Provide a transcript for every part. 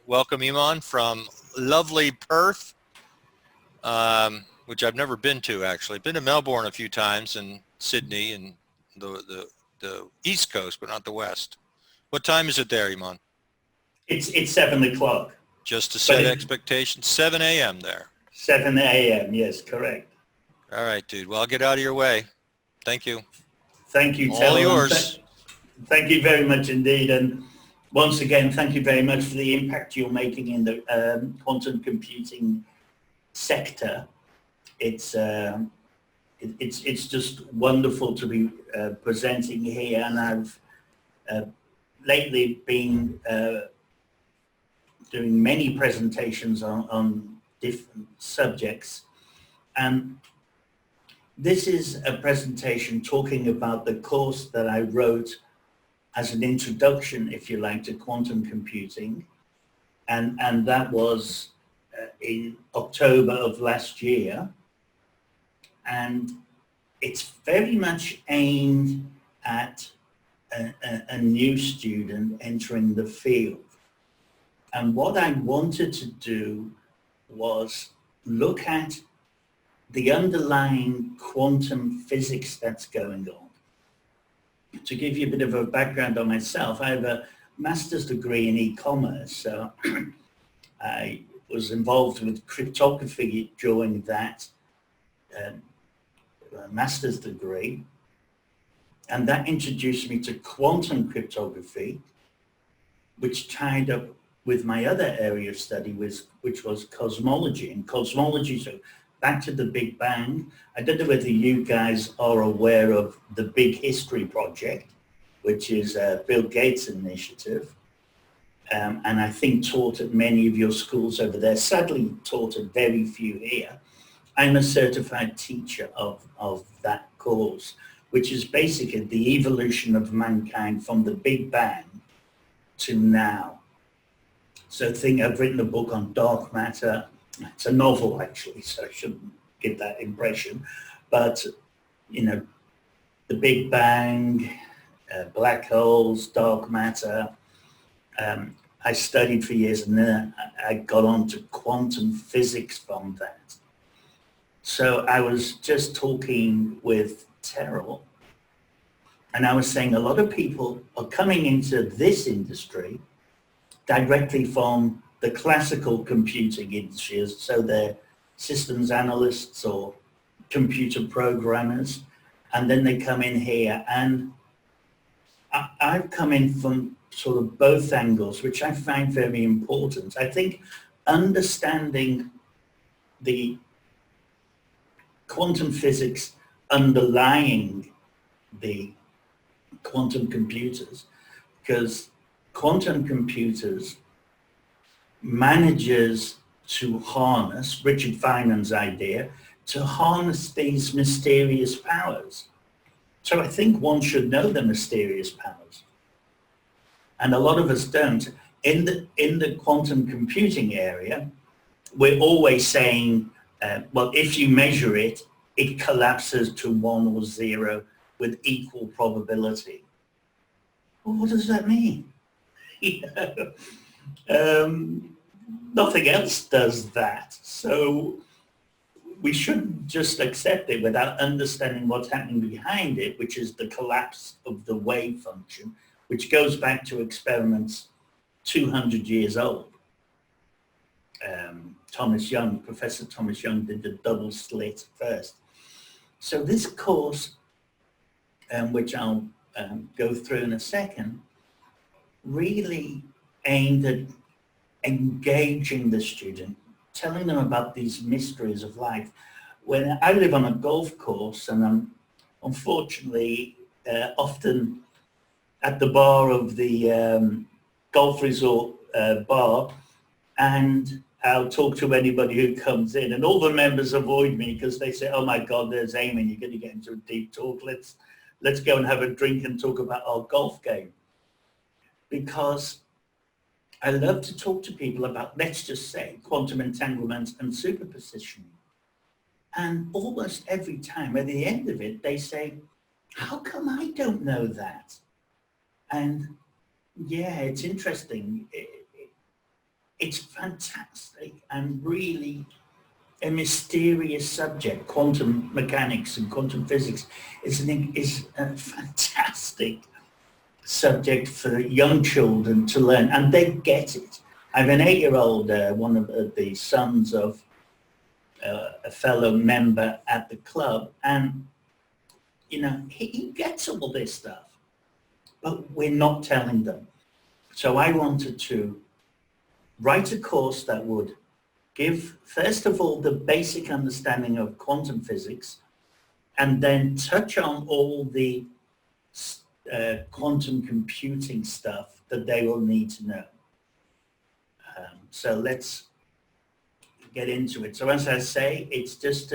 welcome Eamonn from lovely Perth, which I've never been to actually. Been to Melbourne a few times and Sydney and the East Coast, but not the West. What time is it there, Eamonn? It's 7 o'clock. Just to set expectations, 7 a.m. there. 7 a.m. Yes, correct. All right, dude. Well, I'll get out of your way. Thank you. Thank you, All yours. Thank you very much indeed. And once again, thank you very much for the impact you're making in the quantum computing sector. It's just wonderful to be presenting here, and I've lately been doing many presentations on different subjects, and this is a presentation talking about the course that I wrote as an introduction, if you like, to quantum computing, and that was in October of last year, and it's very much aimed at a new student entering the field. And what I wanted to do was look at the underlying quantum physics that's going on. To give you a bit of a background on myself, I have a master's degree in e-commerce, so I was involved with cryptography during that master's degree, and that introduced me to quantum cryptography, which tied up with my other area of study, which was cosmology. And cosmology, so back to the Big Bang. I don't know whether you guys are aware of the Big History Project, which is Bill Gates' initiative, and I think taught at many of your schools over there, sadly taught at very few here. I'm a certified teacher of that course, which is basically the evolution of mankind from the Big Bang to now. So I've written a book on dark matter. It's a novel actually, so I shouldn't give that impression. But, you know, the Big Bang, black holes, dark matter. I studied for years, and then I got on to quantum physics from that. So I was just talking with Terrell, and I was saying a lot of people are coming into this industry directly from the classical computing industry, so they're systems analysts or computer programmers, and then they come in here, and I've come in from sort of both angles, which I find very important. I think understanding the quantum physics underlying the quantum computers, because quantum computers manages to harness, Richard Feynman's idea, to harness these mysterious powers. So I think one should know the mysterious powers. And a lot of us don't. In the quantum computing area, we're always saying, well, if you measure it, it collapses to 1 or 0 with equal probability. Well, what does that mean? Nothing else does that. So we shouldn't just accept it without understanding what's happening behind it, which is the collapse of the wave function, which goes back to experiments 200 years old. Professor Thomas Young did the double slit first. So this course, which I'll go through in a second, really aimed at engaging the student, telling them about these mysteries of life. When I live on a golf course, and I'm unfortunately often at the bar of the golf resort bar, and I'll talk to anybody who comes in, and all the members avoid me because they say, oh my God, there's Eamonn, you're going to get into a deep talk. Let's go and have a drink and talk about our golf game. Because I love to talk to people about, let's just say, quantum entanglement and superposition. And almost every time at the end of it, they say, how come I don't know that? And yeah, it's interesting. it's fantastic and really a mysterious subject. Quantum mechanics and quantum physics is a fantastic subject for young children to learn, and they get it. I have an 8-year-old, one of the sons of a fellow member at the club, and you know, he gets all this stuff, but we're not telling them. So I wanted to write a course that would give, first of all, the basic understanding of quantum physics, and then touch on all the quantum computing stuff that they will need to know. So let's get into it. So as I say, it's just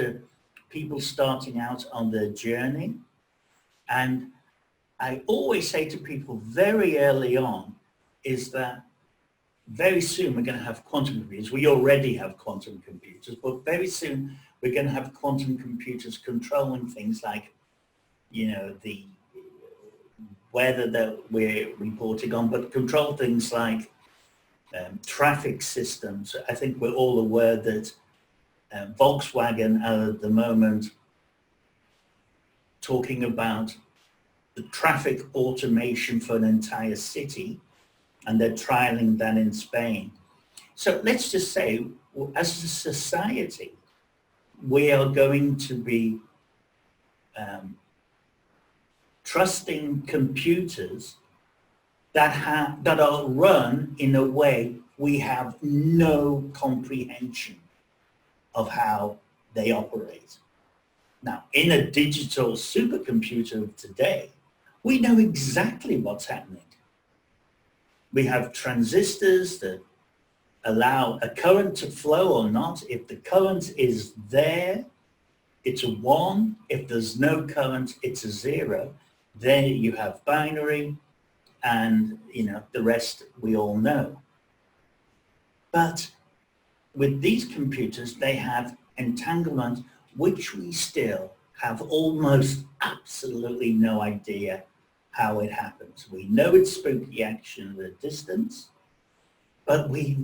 people starting out on their journey. And I always say to people very early on is that very soon we're going to have quantum computers. We already have quantum computers, but very soon we're going to have quantum computers controlling things like, you know, the weather that we're reporting on, but control things like traffic systems. I think we're all aware that Volkswagen are at the moment talking about the traffic automation for an entire city, and they're trialing that in Spain. So let's just say, as a society, we are going to be trusting computers that are run in a way we have no comprehension of how they operate. Now, in a digital supercomputer of today, we know exactly what's happening. We have transistors that allow a current to flow or not. If the current is there, it's a 1. If there's no current, it's a 0. Then you have binary, and you know the rest we all know. But with these computers, they have entanglement, which we still have almost absolutely no idea how it happens. We know it's spooky action at a distance, but we're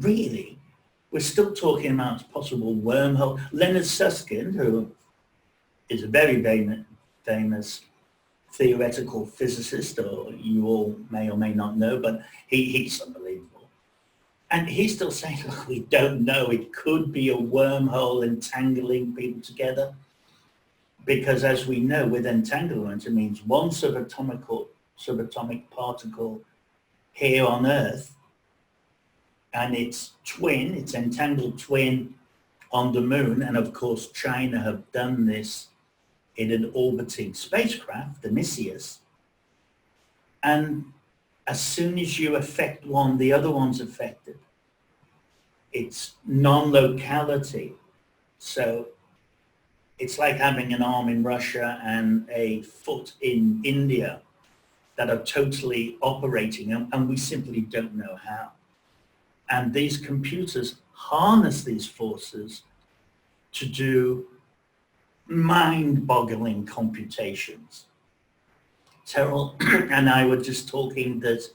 still talking about possible wormhole. Leonard Susskind, who is a very, very famous theoretical physicist, or you all may or may not know, but he's unbelievable. And he's still saying, look, we don't know. It could be a wormhole entangling people together. Because as we know, with entanglement, it means one subatomic particle here on Earth, and its twin, its entangled twin on the moon. And of course, China have done this in an orbiting spacecraft, the Odysseus. And as soon as you affect one, the other one's affected. It's non-locality. So it's like having an arm in Russia and a foot in India that are totally operating, and we simply don't know how. And these computers harness these forces to do mind-boggling computations. Terrell and I were just talking that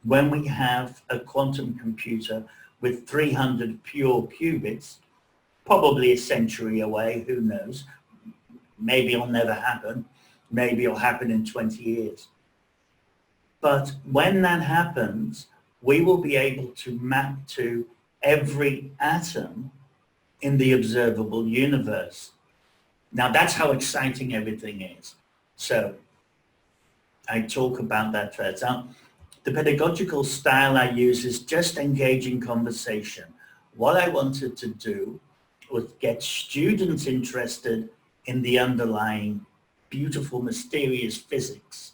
when we have a quantum computer with 300 pure qubits, probably a century away, who knows, maybe it'll never happen, maybe it'll happen in 20 years. But when that happens, we will be able to map to every atom in the observable universe. Now that's how exciting everything is. So I talk about that first. Now, the pedagogical style I use is just engaging conversation. What I wanted to do was get students interested in the underlying beautiful, mysterious physics,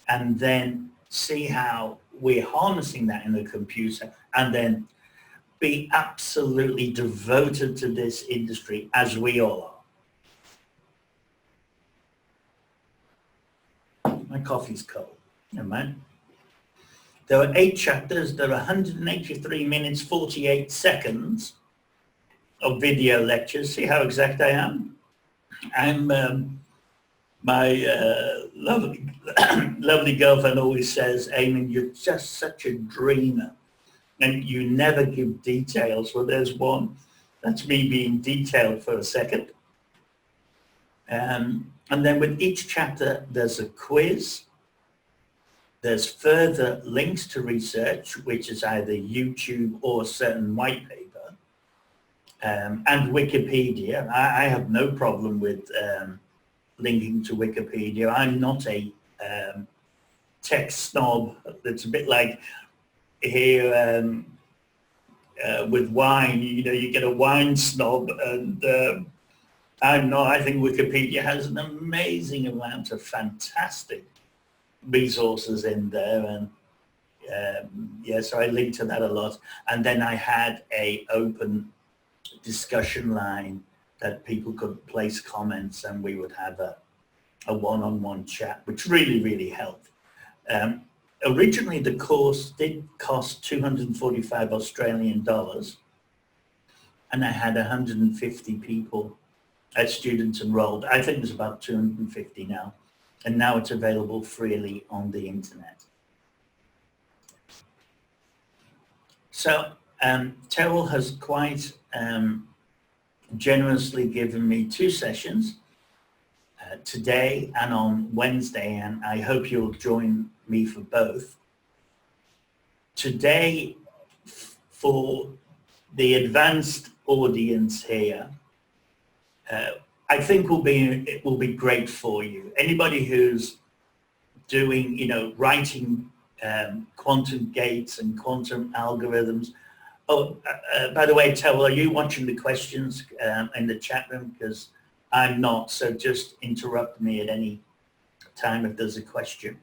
and then see how we're harnessing that in the computer, and then be absolutely devoted to this industry as we all are. My coffee's cold, never mind. There are 8 chapters, there are 183 minutes, 48 seconds of video lectures. See how exact I am? I'm, my lovely girlfriend always says, Eamonn, you're just such a dreamer. and you never give details. Well, there's one. That's me being detailed for a second. And then with each chapter, there's a quiz. There's further links to research, which is either YouTube or a certain white paper, and Wikipedia. I have no problem with linking to Wikipedia. I'm not a tech snob. It's a bit like here with wine, you get a wine snob, and I'm not. I think Wikipedia has an amazing amount of fantastic resources in there, and so I linked to that a lot. And then I had a open discussion line that people could place comments, and we would have a one-on-one chat, which really helped. Originally, the course did cost 245 Australian dollars, and I had 150 people, students enrolled. I think there's about 250 now, and now it's available freely on the internet. So Terrell has quite generously given me 2 sessions, today and on Wednesday, and I hope you'll join me for both. Today, for the advanced audience here, I think it will be great for you. Anybody who's doing, writing quantum gates and quantum algorithms. Oh, by the way, Terrell, are you watching the questions in the chat room? Because I'm not, so just interrupt me at any time if there's a question.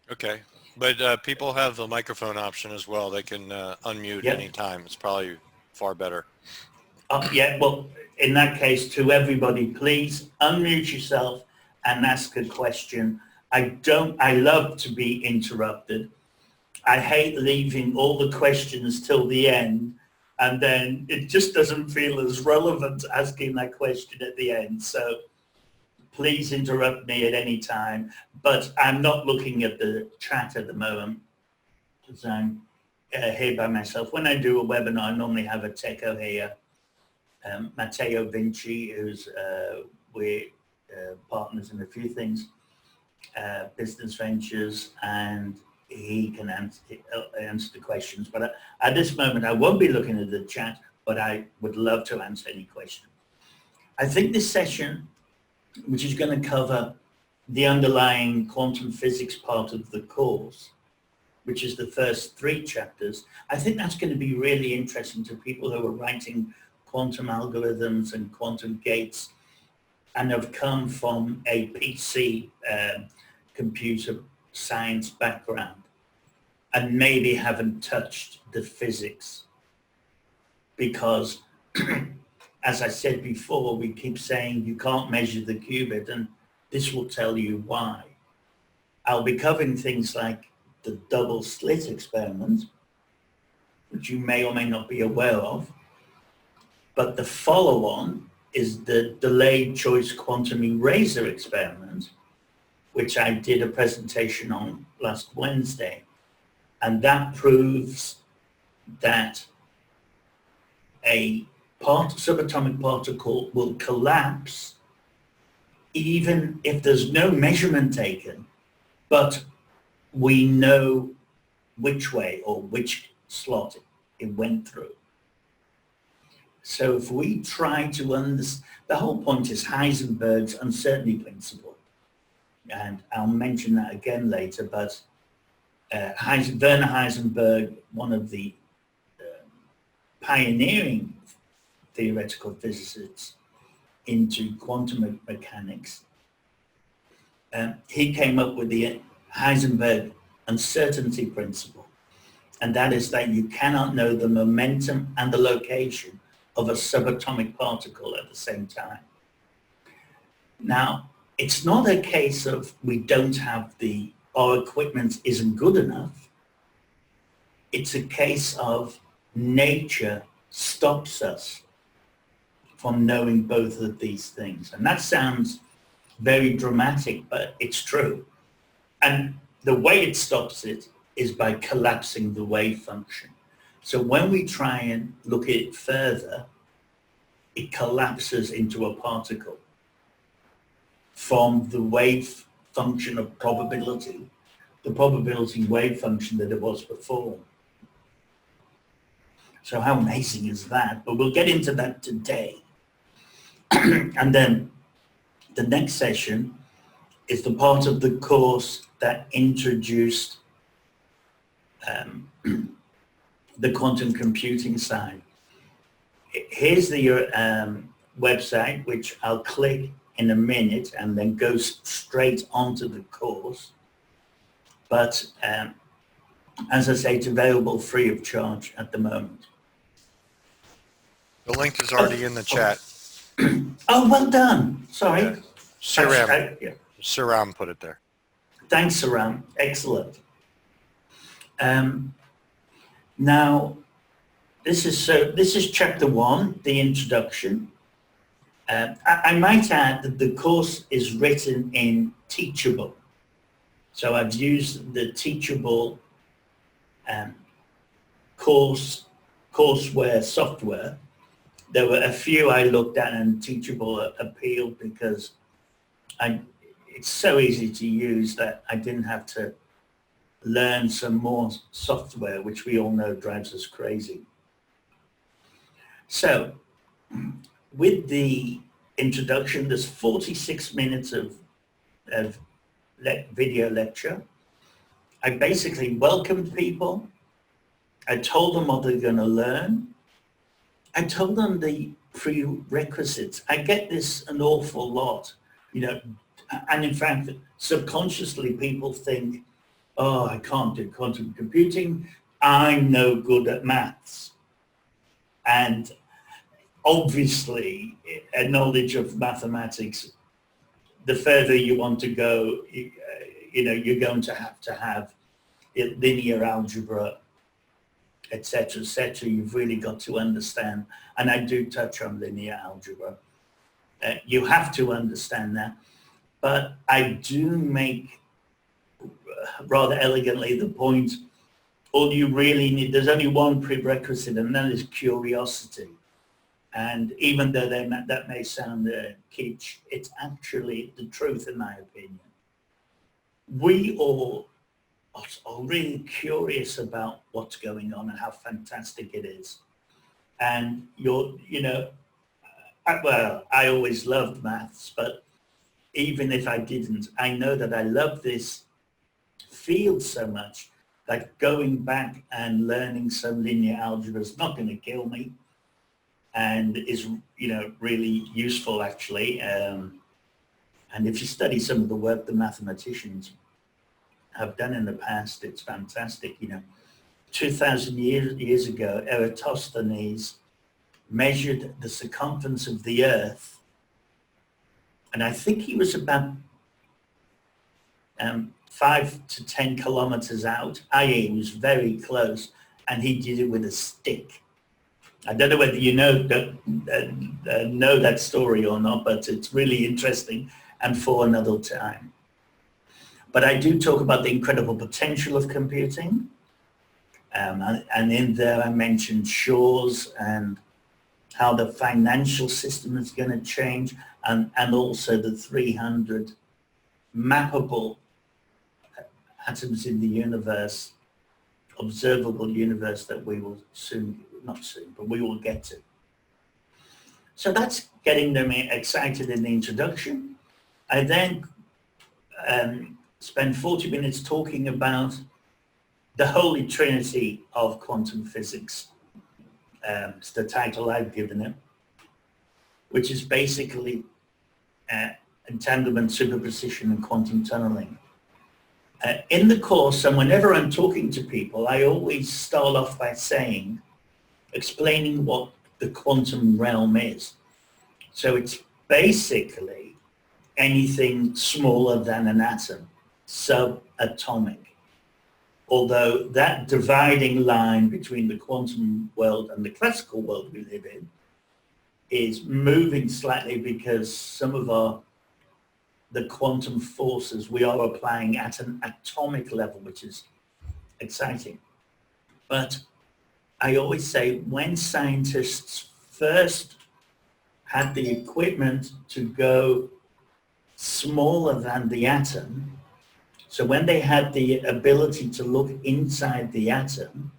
Okay, but people have the microphone option as well. They can unmute anytime. It's probably far better. Yeah, well, in that case, to everybody, please unmute yourself and ask a question. I love to be interrupted. I hate leaving all the questions till the end, and then it just doesn't feel as relevant asking that question at the end. So please interrupt me at any time, but I'm not looking at the chat at the moment because I'm here by myself. When I do a webinar, I normally have a techo here, Matteo Vinci, who's we're partners in a few things, business ventures, and he can answer the questions. But at this moment, I won't be looking at the chat, but I would love to answer any question. I think this session, which is going to cover the underlying quantum physics part of the course, which is the first 3 chapters, I think that's going to be really interesting to people who are writing quantum algorithms and quantum gates and have come from a PC computer science background and maybe haven't touched the physics, because as I said before, we keep saying you can't measure the qubit, and this will tell you why. I'll be covering things like the double slit experiment, which you may or may not be aware of, but the follow-on is the delayed choice quantum eraser experiment, which I did a presentation on last Wednesday. And that proves that a subatomic particle will collapse even if there's no measurement taken, but we know which way or which slot it went through. So if we try to understand, the whole point is Heisenberg's uncertainty principle. And I'll mention that again later, but Werner Heisenberg, one of the pioneering theoretical physicists into quantum mechanics, he came up with the Heisenberg uncertainty principle. And that is that you cannot know the momentum and the location of a subatomic particle at the same time. Now, it's not a case of we don't have our equipment isn't good enough. It's a case of nature stops us from knowing both of these things. And that sounds very dramatic, but it's true. And the way it stops it is by collapsing the wave function. So when we try and look at it further, it collapses into a particle from the wave function of probability, the probability wave function that it was before. So how amazing is that? But we'll get into that today. And then the next session is the part of the course that introduced the quantum computing side. Here's the website, which I'll click in a minute and then go straight onto the course. But as I say, it's available free of charge at the moment. The link is already in the chat. Oh, well done. Sorry. Yeah. Saram put it there. Thanks, Saram. Excellent. Now, this is chapter 1, the introduction. I might add that the course is written in Teachable. So I've used the Teachable courseware software. There were a few I looked at and Teachable appealed because it's so easy to use that I didn't have to learn some more software, which we all know drives us crazy. So with the introduction, there's 46 minutes of video lecture. I basically welcomed people. I told them what they're going to learn. I told them the prerequisites. I get this an awful lot, and in fact, subconsciously people think, oh, I can't do quantum computing. I'm no good at maths. And obviously, a knowledge of mathematics, the further you want to go, you're going to have linear algebra, etc., etc. You've really got to understand, and I do touch on linear algebra. You have to understand that, but I do make rather elegantly the point, all you really need, there's only one prerequisite, and that is curiosity. And even though that may sound kitsch, it's actually the truth in my opinion. We all are really curious about what's going on and how fantastic it is. And I always loved maths, but even if I didn't, I know that I love this field so much that going back and learning some linear algebra is not going to kill me, and is really useful actually. And if you study some of the work the mathematicians have done in the past, it's fantastic. 2,000 years ago, Eratosthenes measured the circumference of the Earth, and I think he was about 5 to 10 kilometers out, i.e. he was very close, and he did it with a stick. I don't know whether you know that story or not, but it's really interesting and for another time. But I do talk about the incredible potential of computing, and in there I mentioned Shaw's and how the financial system is going to change, and also the 300 mappable atoms in the universe, observable universe that we will we will get to. So that's getting them excited in the introduction. I then spend 40 minutes talking about the Holy Trinity of quantum physics. It's the title I've given it, which is basically entanglement, superposition, and quantum tunneling. In the course, and whenever I'm talking to people, I always start off by explaining what the quantum realm is. So it's basically anything smaller than an atom, subatomic. Although that dividing line between the quantum world and the classical world we live in is moving slightly, because some of the quantum forces we are applying at an atomic level, which is exciting. But I always say when scientists first had the equipment to go smaller than the atom, so when they had the ability to look inside the atom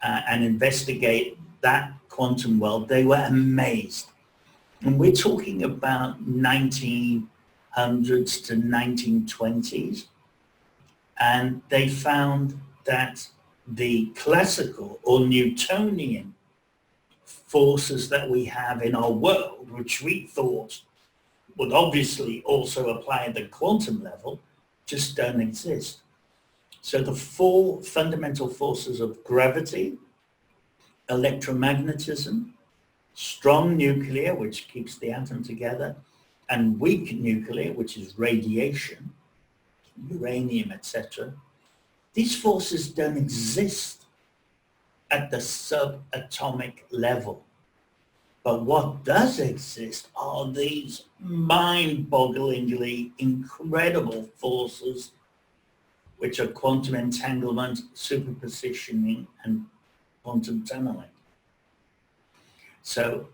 and investigate that quantum world, they were amazed. And we're talking about 1900s to 1920s. And they found that the classical or Newtonian forces that we have in our world, which we thought would obviously also apply at the quantum level, just don't exist. So the four fundamental forces of gravity, electromagnetism, strong nuclear, which keeps the atom together, and weak nuclear, which is radiation, uranium, etc. These forces don't exist at the subatomic level. But what does exist are these mind-bogglingly incredible forces, which are quantum entanglement, superpositioning, and quantum tunneling. So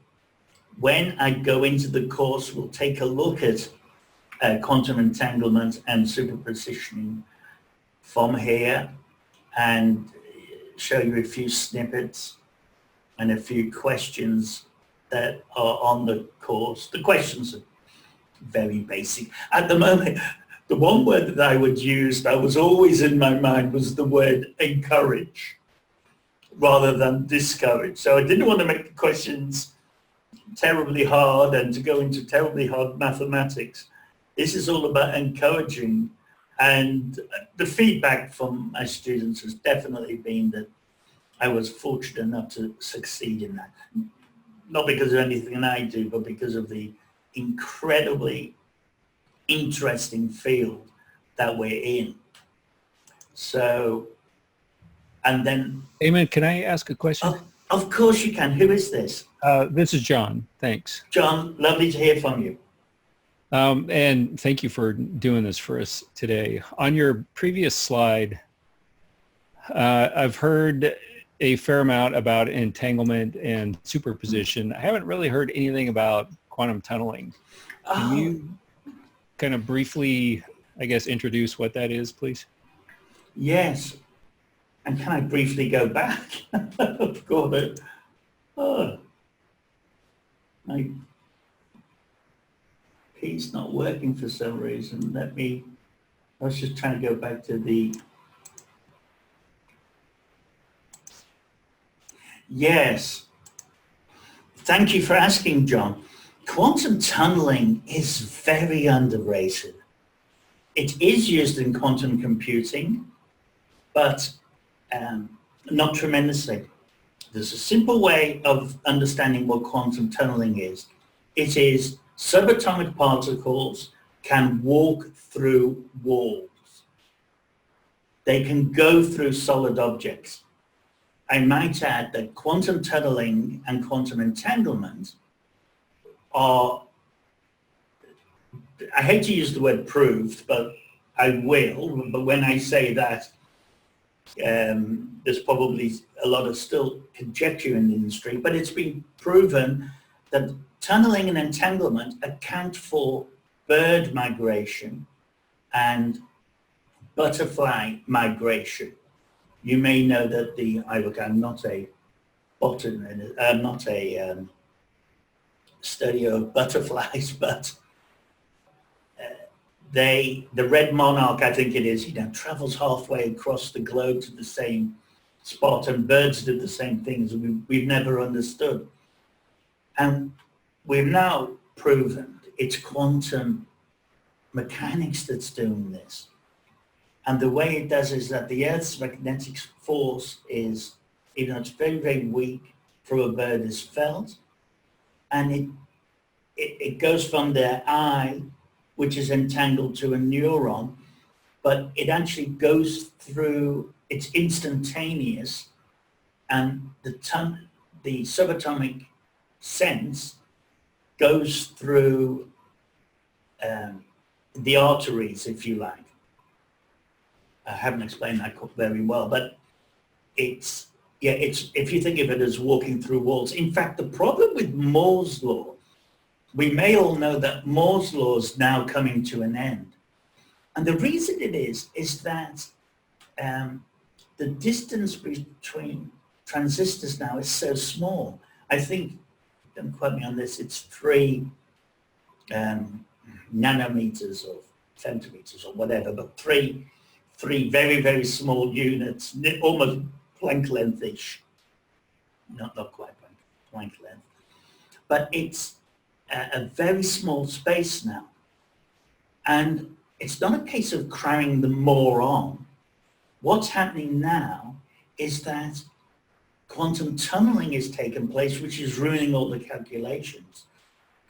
when I go into the course, we'll take a look at quantum entanglement and superpositioning from here and show you a few snippets and a few questions that are on the course. The questions are very basic. At the moment, the one word that I would use that was always in my mind was the word encourage rather than discourage. So I didn't want to make the questions terribly hard and to go into terribly hard mathematics. This is all about encouraging, and the feedback from my students has definitely been that I was fortunate enough to succeed in that. Not because of anything I do, but because of the incredibly interesting field that we're in. So, and then... Eamonn, can I ask a question? Of course you can. Who is this? This is John. Thanks. John, lovely to hear from you. And thank you for doing this for us today. On your previous slide, I've heard a fair amount about entanglement and superposition. I haven't really heard anything about quantum tunneling. Can you kind of briefly, I guess, introduce what that is, please? Yes. And can I briefly go back? I've got it. Oh, my key's not working for some reason. I was just trying to go back to the... Yes. Thank you for asking, John. Quantum tunneling is very underrated. It is used in quantum computing, but not tremendously. There's a simple way of understanding what quantum tunneling is. It is subatomic particles can walk through walls. They can go through solid objects. I might add that quantum tunneling and quantum entanglement are, I hate to use the word proved, but I will, but when I say that, there's probably a lot of still conjecture in the industry, but it's been proven that tunneling and entanglement account for bird migration and butterfly migration. You may know that I'm not a botanist, I'm not a studier of butterflies, but the red monarch, I think it is, travels halfway across the globe to the same spot, and birds do the same things we've never understood. And we've now proven it's quantum mechanics that's doing this. And the way it does is that the Earth's magnetic force is, even though it's very, very weak for a bird, is felt. And it goes from their eye, which is entangled, to a neuron, but it actually goes through, it's instantaneous, and the subatomic sense goes through the arteries, if you like. I haven't explained that very well, but it's yeah, it's, if you think of it as walking through walls. In fact, the problem with Moore's law, we may all know that Moore's law is now coming to an end. And the reason it is that the distance between transistors now is so small. I think, don't quote me on this, it's 3 nanometers or centimeters or whatever, but three very, very small units, almost Planck length-ish. Not quite Planck length. But it's a very small space now. And it's not a case of cramming them more on. What's happening now is that quantum tunneling is taking place, which is ruining all the calculations.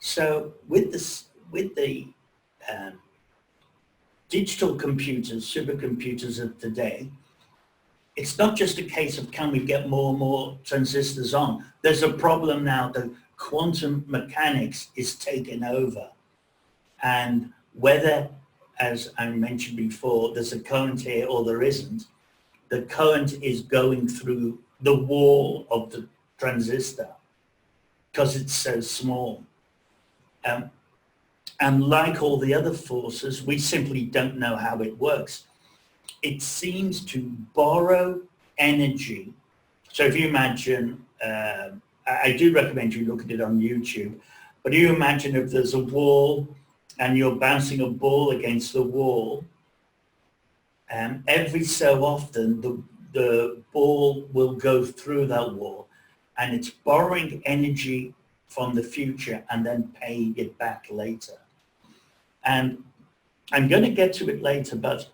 So with the digital computers, supercomputers of today, it's not just a case of can we get more and more transistors on. There's a problem now that quantum mechanics is taking over. And whether, as I mentioned before, there's a current here or there isn't, the current is going through the wall of the transistor because it's so small. And like all the other forces, we simply don't know how it works. It seems to borrow energy. So if you imagine, I do recommend you look at it on YouTube, but you imagine if there's a wall and you're bouncing a ball against the wall, every so often the ball will go through that wall and it's borrowing energy from the future and then paying it back later. And I'm going to get to it later, but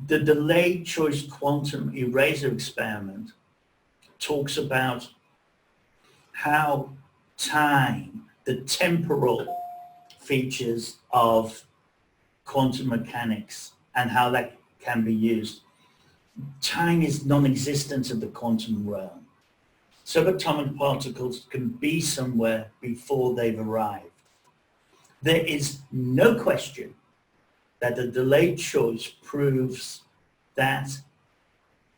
the delayed choice quantum eraser experiment talks about how time, the temporal features of quantum mechanics and how that can be used. Time is non-existent in the quantum realm. Subatomic particles can be somewhere before they've arrived. There is no question that the delayed choice proves that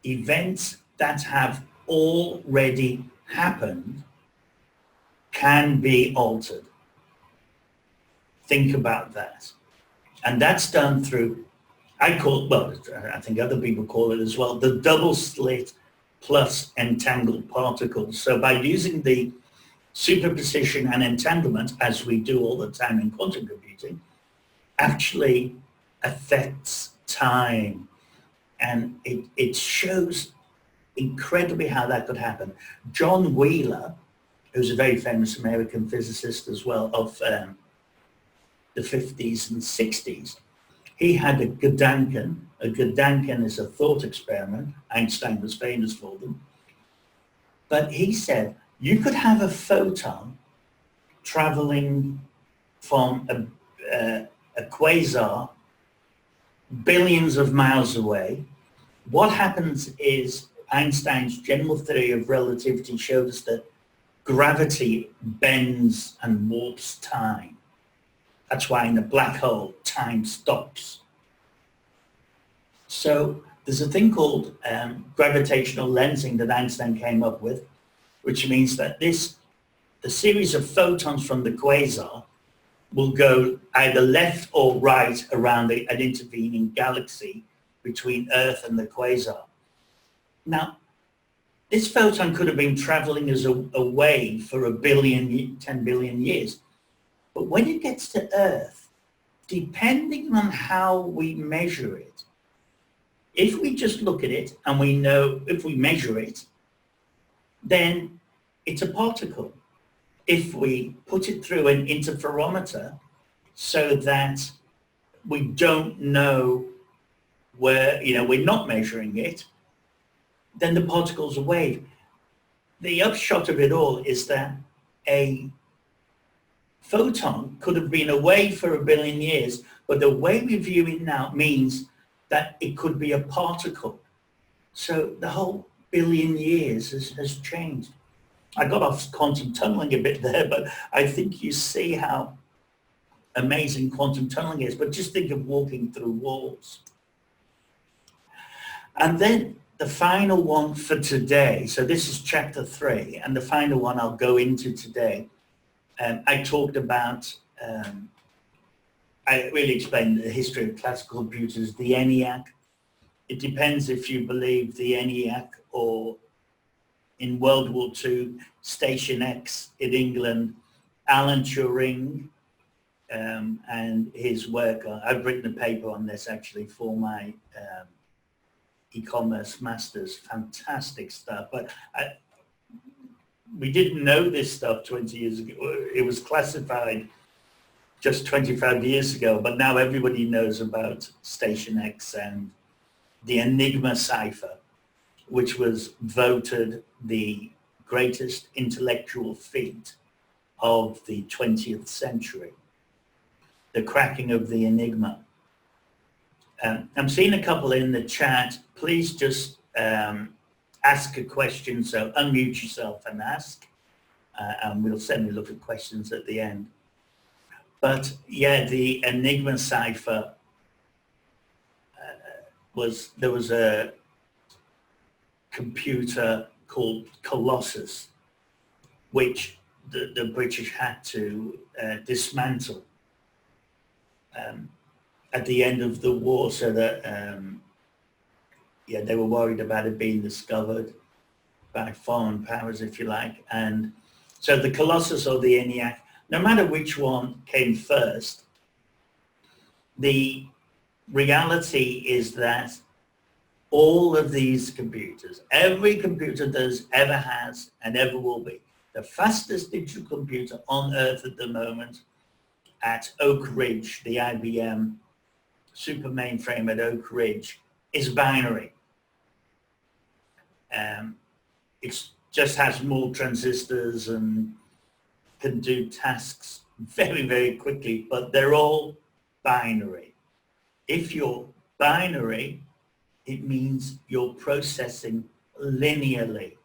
events that have already happened can be altered. Think about that. And that's done through, I think other people call it as well, the double slit plus entangled particles. So by using the superposition and entanglement, as we do all the time in quantum computing, actually affects time. And it shows incredibly how that could happen. John Wheeler, who's a very famous American physicist as well of the 50s and 60s, he had a Gedanken. A Gedanken is a thought experiment. Einstein was famous for them. But he said, you could have a photon traveling from a quasar billions of miles away. What happens is Einstein's general theory of relativity showed us that gravity bends and warps time. That's why in a black hole, time stops. So there's a thing called gravitational lensing that Einstein came up with, which means that the series of photons from the quasar will go either left or right around an intervening galaxy between Earth and the quasar. Now, this photon could have been traveling as a wave for 10 billion years. But when it gets to Earth, depending on how we measure it, if we just look at it and we know, if we measure it, then it's a particle. If we put it through an interferometer so that we don't know where, we're not measuring it, then the particle's a wave. The upshot of it all is that a photon could have been away for 1 billion years, but the way we view it now means that it could be a particle. So the whole billion years has changed. I got off quantum tunneling a bit there, but I think you see how amazing quantum tunneling is. But just think of walking through walls. And then the final one for today, so this is chapter 3, and the final one I'll go into today. I talked about, I really explained the history of classical computers, the ENIAC. It depends if you believe the ENIAC or in World War II, Station X in England, Alan Turing and his work. I've written a paper on this actually for my e-commerce masters. Fantastic stuff. But we didn't know this stuff 20 years ago. It was classified just 25 years ago, but now everybody knows about Station X and the Enigma cipher, which was voted the greatest intellectual feat of the 20th century, the cracking of the Enigma. I'm seeing a couple in the chat. Please just ask a question, so unmute yourself and ask, and we'll certainly look at questions at the end. But yeah, the Enigma cipher there was a computer called Colossus, which the British had to dismantle at the end of the war, so that they were worried about it being discovered by foreign powers, if you like. And so the Colossus or the ENIAC, no matter which one came first, the reality is that all of these computers, every computer there's ever has and ever will be, the fastest digital computer on Earth at the moment at Oak Ridge, the IBM super mainframe at Oak Ridge, is binary. It just has more transistors and can do tasks very, very quickly, but they're all binary. If you're binary, it means you're processing linearly.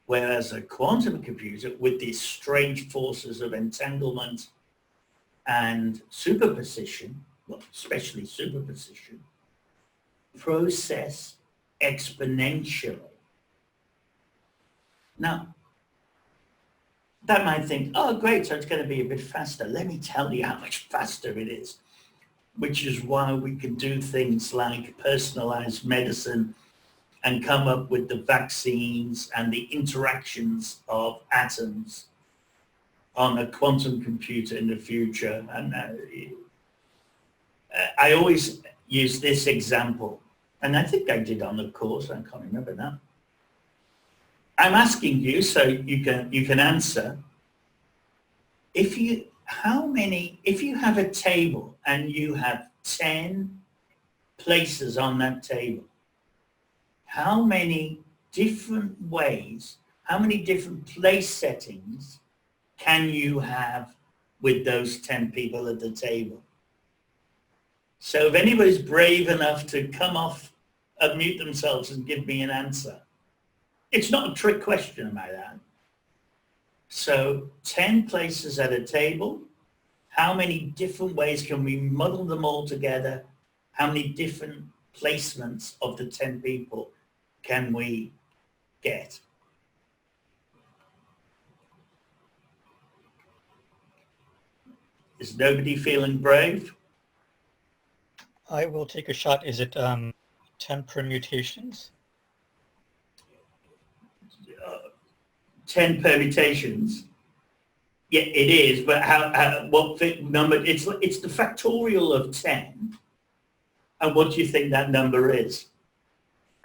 Whereas a quantum computer, with these strange forces of entanglement and superposition, well, especially superposition, process exponentially. Now, that might think, oh, great, so it's going to be a bit faster. Let me tell you how much faster it is, which is why we can do things like personalized medicine and come up with the vaccines and the interactions of atoms on a quantum computer in the future. And I always use this example, and I think I did on the course, I can't remember now. I'm asking you, so you can answer. If you have a table and you have 10 places on that table, how many different ways, how many different place settings can you have with those 10 people at the table? So if anybody's brave enough to come off, unmute themselves and give me an answer. It's not a trick question, am I that? So 10 places at a table, how many different ways can we muddle them all together? How many different placements of the 10 people can we get? Is nobody feeling brave? I will take a shot. Is it 10 permutations? 10 permutations. Yeah, it is, but what number? It's the factorial of 10. And what do you think that number is?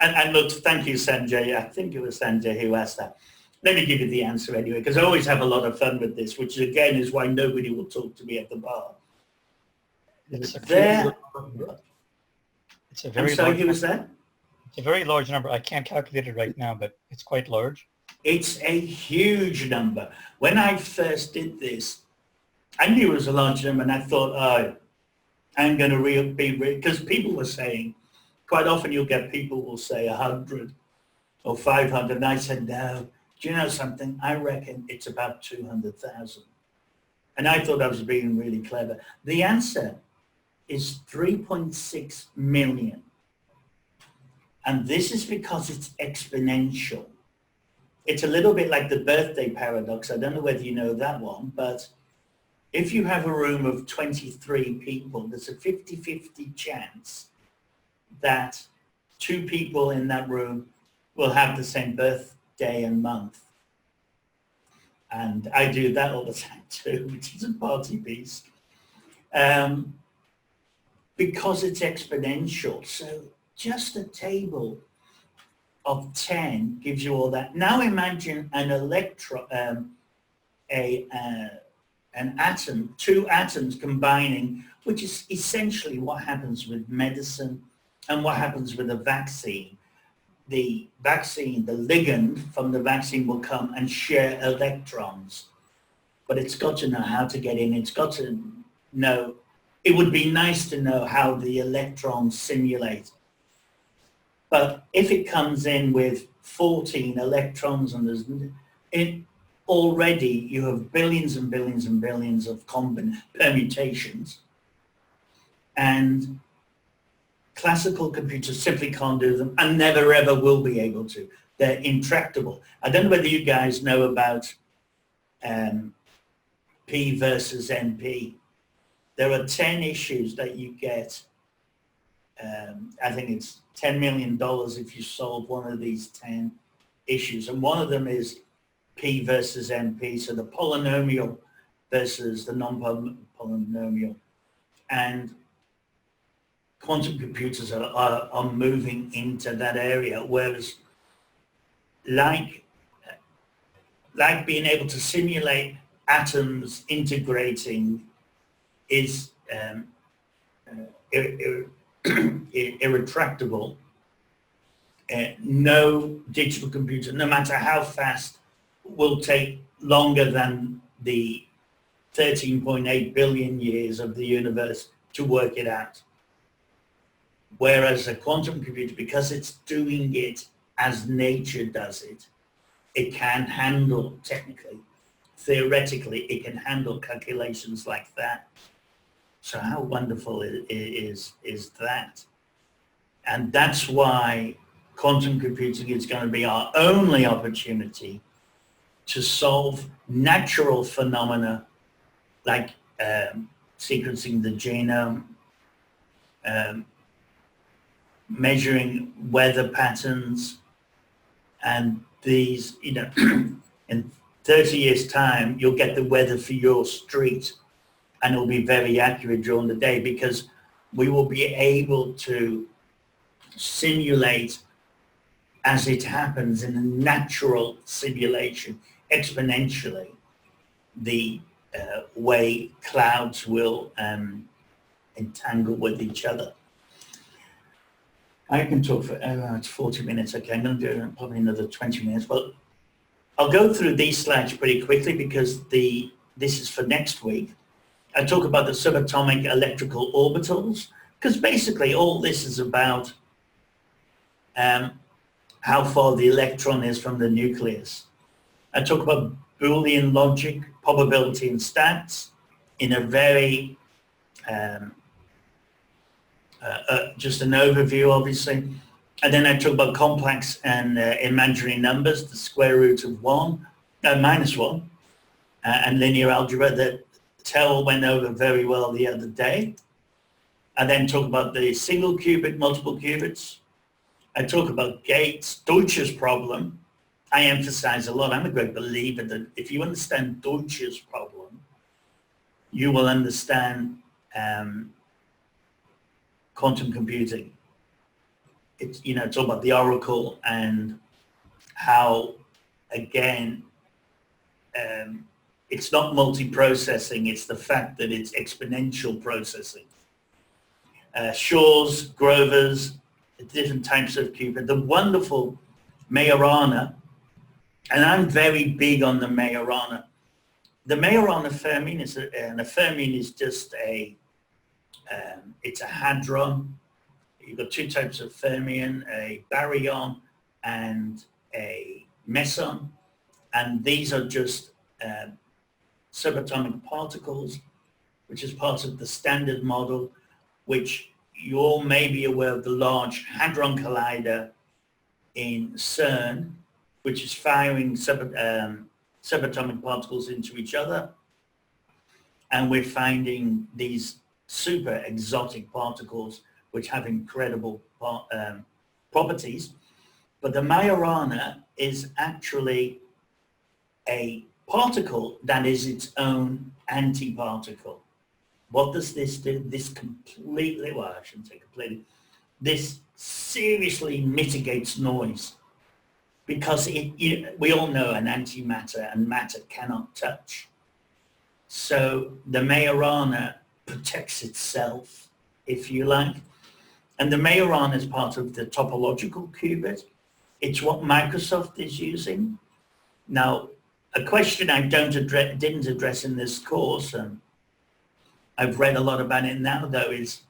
And look, thank you, Sanjay. I think it was Sanjay who asked that. Let me give you the answer anyway, because I always have a lot of fun with this, which again is why nobody will talk to me at the bar. It's a I'm very sorry, large who was that? It's a very large number. I can't calculate it right now, but it's quite large. It's a huge number. When I first did this, I knew it was a large number, and I thought, oh, I'm going to be because people were saying, quite often you'll get people will say 100 or 500, and I said, no, do you know something? I reckon it's about 200,000. And I thought I was being really clever. The answer is 3.6 million. And this is because it's exponential. It's a little bit like the birthday paradox. I don't know whether you know that one, but if you have a room of 23 people, there's a 50-50 chance that 2 people in that room will have the same birthday and month. And I do that all the time too, which is a party piece. Because it's exponential. So just a table of 10 gives you all that. Now imagine an an atom, 2 atoms combining, which is essentially what happens with medicine and what happens with a vaccine. The vaccine, the ligand from the vaccine will come and share electrons, but it's got to know how to get in. It's got to know, it would be nice to know how the electrons simulate. But if it comes in with 14 electrons and already you have billions and billions and billions of permutations, and classical computers simply can't do them and never ever will be able to. They're intractable. I don't know whether you guys know about P versus NP. There are 10 issues that you get. I think it's $10 million if you solve one of these 10 issues. And one of them is P versus NP, so the polynomial versus the non-polynomial. And quantum computers are moving into that area, whereas like being able to simulate atoms integrating is irretractable. No digital computer, no matter how fast, will take longer than the 13.8 billion years of the universe to work it out. Whereas a quantum computer, because it's doing it as nature does it, it can handle, technically, theoretically, it can handle calculations like that. So how wonderful is that? And that's why quantum computing is going to be our only opportunity to solve natural phenomena like sequencing the genome, measuring weather patterns, and these, in 30 years' time, you'll get the weather for your street, and it'll be very accurate during the day because we will be able to simulate as it happens in a natural simulation exponentially the way clouds will entangle with each other. I can talk for, it's 40 minutes, okay, I'm going to do probably another 20 minutes, but I'll go through these slides pretty quickly because this is for next week. I talk about the subatomic electrical orbitals, because basically all this is about how far the electron is from the nucleus. I talk about Boolean logic, probability and stats in a very, just an overview obviously. And then I talk about complex and imaginary numbers, the square root of minus one, and linear algebra that Tel went over very well the other day. I then talk about the single qubit, multiple qubits. I talk about Gates, Deutsch's problem. I emphasize a lot. I'm a great believer that if you understand Deutsch's problem, you will understand quantum computing. It's, it's all about the oracle and how, again, it's not multi-processing, it's the fact that it's exponential processing. Shor's, Grover's, different types of qubit, the wonderful Majorana, and I'm very big on the Majorana. The Majorana fermion is, and a fermion is just it's a hadron. You've got 2 types of fermion, a baryon and a meson, and these are just subatomic particles, which is part of the standard model, which you all may be aware of the Large Hadron Collider in CERN, which is firing subatomic particles into each other. And we're finding these super exotic particles which have incredible properties. But the Majorana is actually a particle that is its own antiparticle. What does this do? This completely, well, I shouldn't say completely, this seriously mitigates noise, because we all know an antimatter and matter cannot touch. So the Majorana protects itself, if you like. And the Majorana is part of the topological qubit. It's what Microsoft is using. Now, a question I didn't address in this course, and I've read a lot about it now, though, is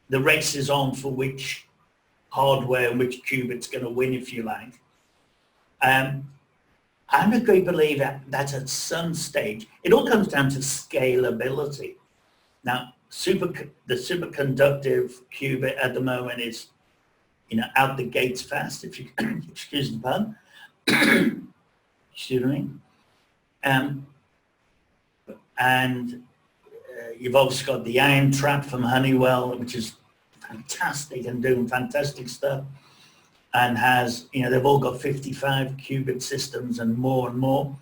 the race is on for which hardware and which qubit's going to win, if you like. I'm a great believer that at some stage, it all comes down to scalability. Now, the superconductive qubit at the moment is, out the gates fast, if you excuse the pun. Excuse me. And you've obviously got the ion trap from Honeywell, which is fantastic and doing fantastic stuff, and has, they've all got 55 qubit systems and more and more.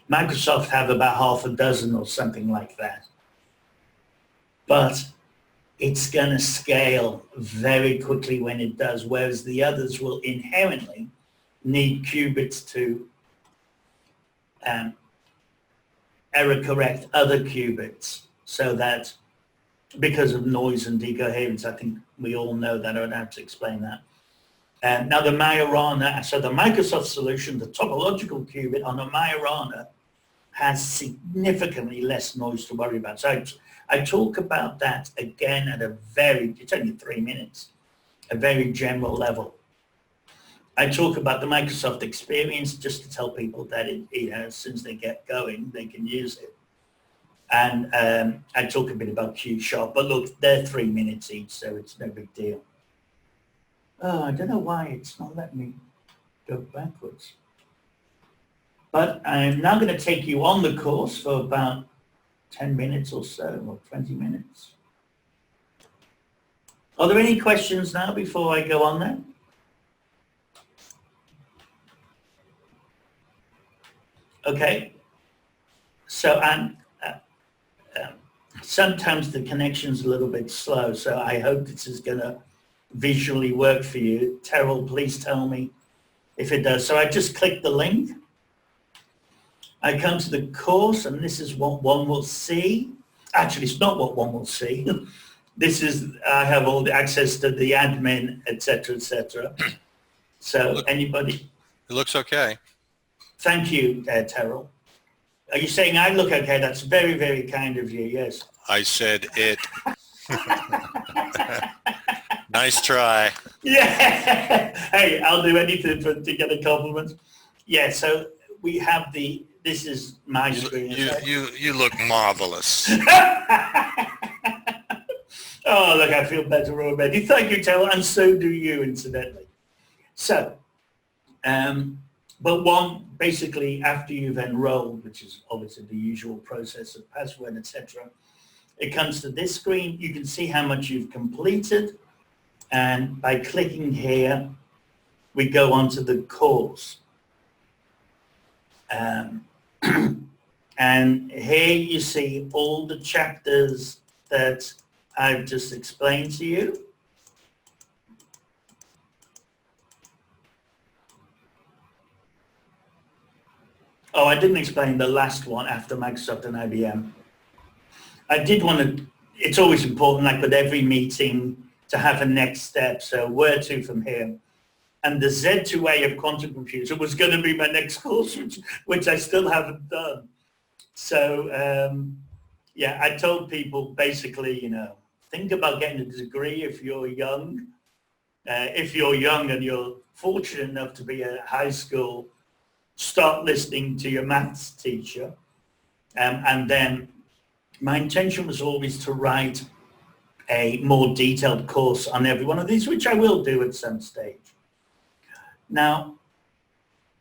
Microsoft have about half a dozen or something like that. But it's going to scale very quickly when it does, whereas the others will inherently need qubits to error correct other qubits, so that because of noise and decoherence, I think we all know that. I don't have to explain that. Now the Majorana, so the Microsoft solution, the topological qubit on the Majorana has significantly less noise to worry about. So I talk about that again at it's only 3 minutes, a very general level. I talk about the Microsoft experience just to tell people that as soon as they get going, they can use it. And I talk a bit about Q-Sharp, but look, they're 3 minutes each, so it's no big deal. Oh, I don't know why it's not letting me go backwards. But I'm now going to take you on the course for about 10 minutes or so, or 20 minutes. Are there any questions now before I go on there? Okay. So sometimes the connection's a little bit slow, so I hope this is going to visually work for you. Terrell, please tell me if it does. So I just click the link. I come to the course, and this is what one will see. Actually, it's not what one will see. This is, I have all the access to the admin, etc., etc. So anybody? It looks okay. Thank you, Terrell. Are you saying I look okay? That's very, very kind of you, yes. I said it. Nice try. Yeah. Hey, I'll do anything to get a compliment. Yeah, so we have this is my screen. You look marvelous. Oh, look, I feel better already. Thank you, Terrell, and so do you, incidentally. So, but basically, after you've enrolled, which is obviously the usual process of password, etc., it comes to this screen. You can see how much you've completed. And by clicking here, we go on to the course. And here you see all the chapters that I've just explained to you. Oh, I didn't explain the last one after Microsoft and IBM. I did want to, it's always important, like with every meeting, to have a next step. So where to from here? And the Z2A of quantum computer was going to be my next course, which I still haven't done. So yeah, I told people basically, think about getting a degree if you're young. If you're young and you're fortunate enough to be at high school, start listening to your maths teacher. And then my intention was always to write a more detailed course on every one of these, which I will do at some stage. Now,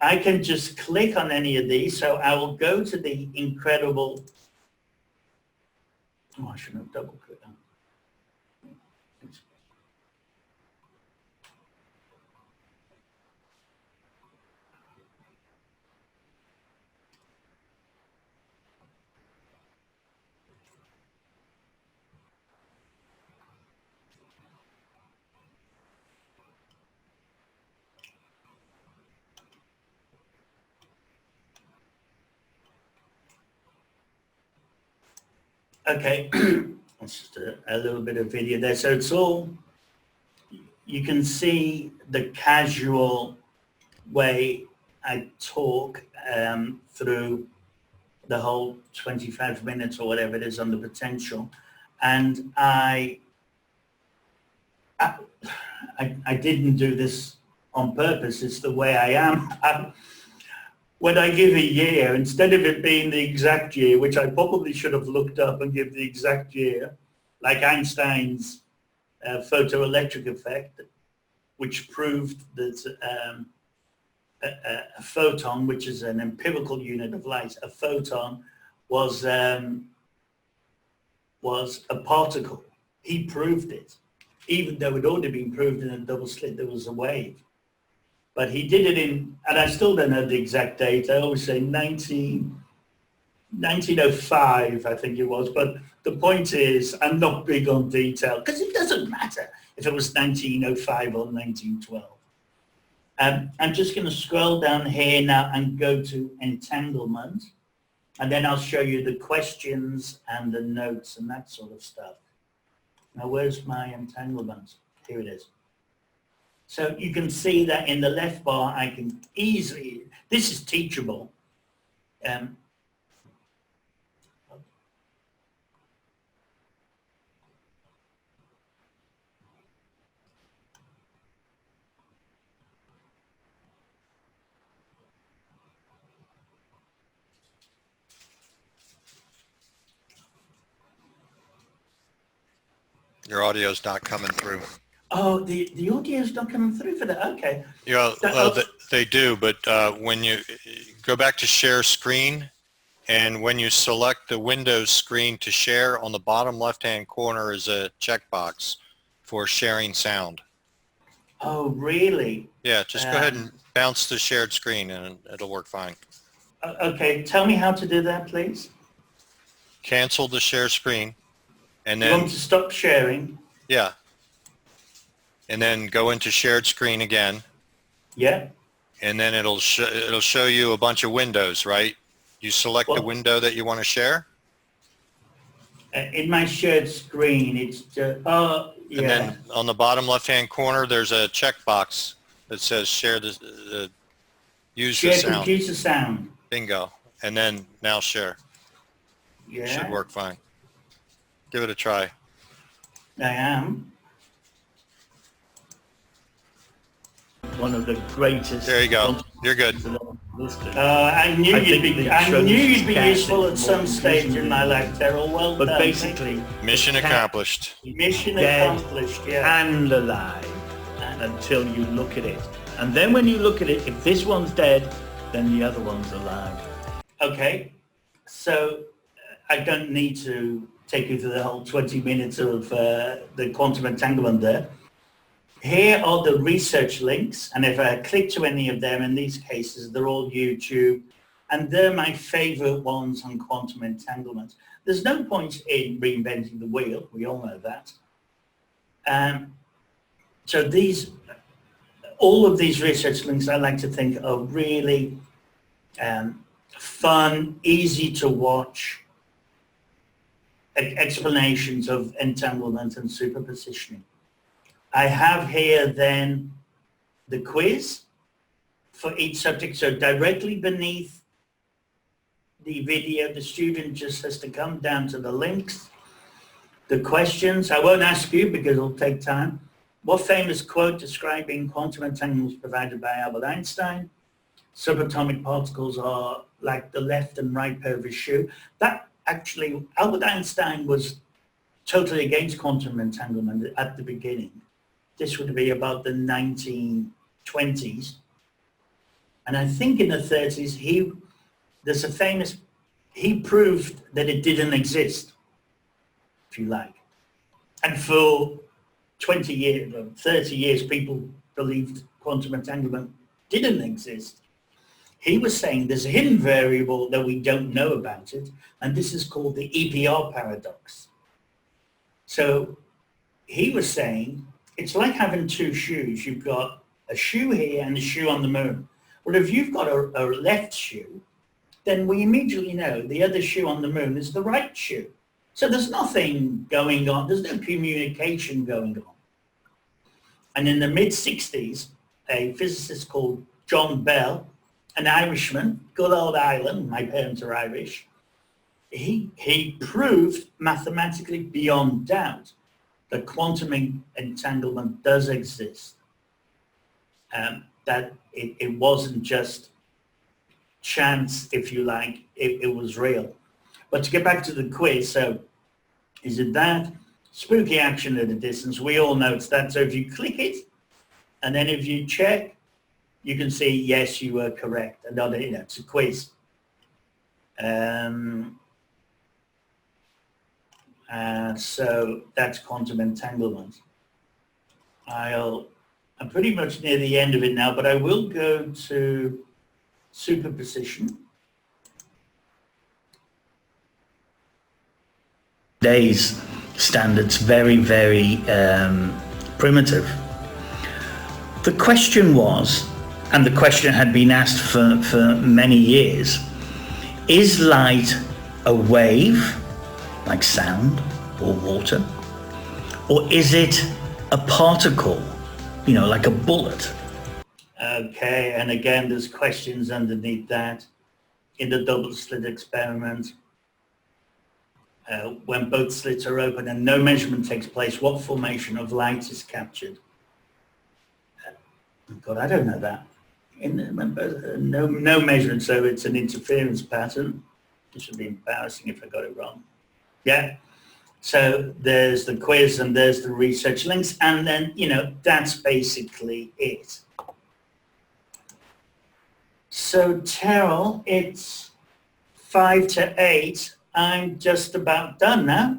I can just click on any of these. So I will go to the incredible, I shouldn't have double clicked on. Okay, that's just a little bit of video there. So it's all, you can see the casual way I talk through the whole 25 minutes or whatever it is on the potential. And I didn't do this on purpose. It's the way I am. When I give a year, instead of it being the exact year, which I probably should have looked up and give the exact year, like Einstein's photoelectric effect, which proved that a photon, which is an empirical unit of light, a photon was a particle. He proved it, even though it had already been proved in a double slit there was a wave. But he did it in, and I still don't know the exact date, I always say 1905, I think it was. But the point is, I'm not big on detail, because it doesn't matter if it was 1905 or 1912. I'm just going to scroll down here now and go to entanglement. And then I'll show you the questions and the notes and that sort of stuff. Now, where's my entanglement? Here it is. So you can see that in the left bar, I can easily, this is teachable. Your audio's not coming through. Oh, the audio's not coming through for that. Okay. Yeah, they do, but when you go back to share screen, and when you select the Windows screen to share, on the bottom left-hand corner is a checkbox for sharing sound. Oh, really? Yeah, just go ahead and bounce to shared screen, and it'll work fine. Okay, tell me how to do that, please. Cancel the share screen, and You then want to stop sharing? yeah. And then go into shared screen again. Yeah. And then it'll show you a bunch of windows, right? You select the window that you want to share. In my shared screen, it's just, oh, yeah. And then on the bottom left-hand corner, there's a checkbox that says share the use the Share sound. computer sound. Bingo. And then now share. Yeah. Should work fine. Give it a try. I am. One of the greatest. There you go. You're good. I knew you'd be useful at some stage in my life, Terrell. Well done. But basically, Mission accomplished. Mission accomplished, yeah. and alive until you look at it. And then when you look at it, if this one's dead, then the other one's alive. Okay, so I don't need to take you through the whole 20 minutes of the quantum entanglement there. Here are the research links, and if I click to any of them, in these cases, they're all YouTube, and they're my favorite ones on quantum entanglement. There's no point in reinventing the wheel, we all know that. So all of these research links I like to think are really fun, easy to watch explanations of entanglement and superpositioning. I have here then the quiz for each subject. So directly beneath the video, the student just has to come down to the links. The questions, I won't ask you because it'll take time. What famous quote describing quantum entanglement was provided by Albert Einstein? Subatomic particles are like the left and right pair of his shoe. That actually, Albert Einstein was totally against quantum entanglement at the beginning. This would be about the 1920s. And I think in the 30s, he proved that it didn't exist, if you like. And for 20 years, or 30 years, people believed quantum entanglement didn't exist. He was saying there's a hidden variable that we don't know about it, and this is called the EPR paradox. So he was saying it's like having two shoes. You've got a shoe here and a shoe on the moon. Well, if you've got a left shoe, then we immediately know the other shoe on the moon is the right shoe. So there's nothing going on. There's no communication going on. And in the mid-60s, a physicist called John Bell, an Irishman, good old Ireland, my parents are Irish, he proved mathematically beyond doubt that quantum entanglement does exist. That it wasn't just chance, if you like, it was real. But to get back to the quiz, so is it that? Spooky action at a distance, we all know it's that. So if you click it, and then if you check, you can see, yes, you were correct. Another, it's a quiz. So that's quantum entanglement. I'm pretty much near the end of it now, but I will go to superposition. Today's standards very, very primitive. The question was, and the question had been asked for many years, is light a wave, like sound or water, or is it a particle, like a bullet? Okay, and again, there's questions underneath that. In the double slit experiment, when both slits are open and no measurement takes place, what formation of light is captured? God, I don't know that. No measurement, so it's an interference pattern. This would be embarrassing if I got it wrong. Yeah. So there's the quiz and there's the research links, and then, that's basically it. So Terrell, it's 5 to 8. I'm just about done now.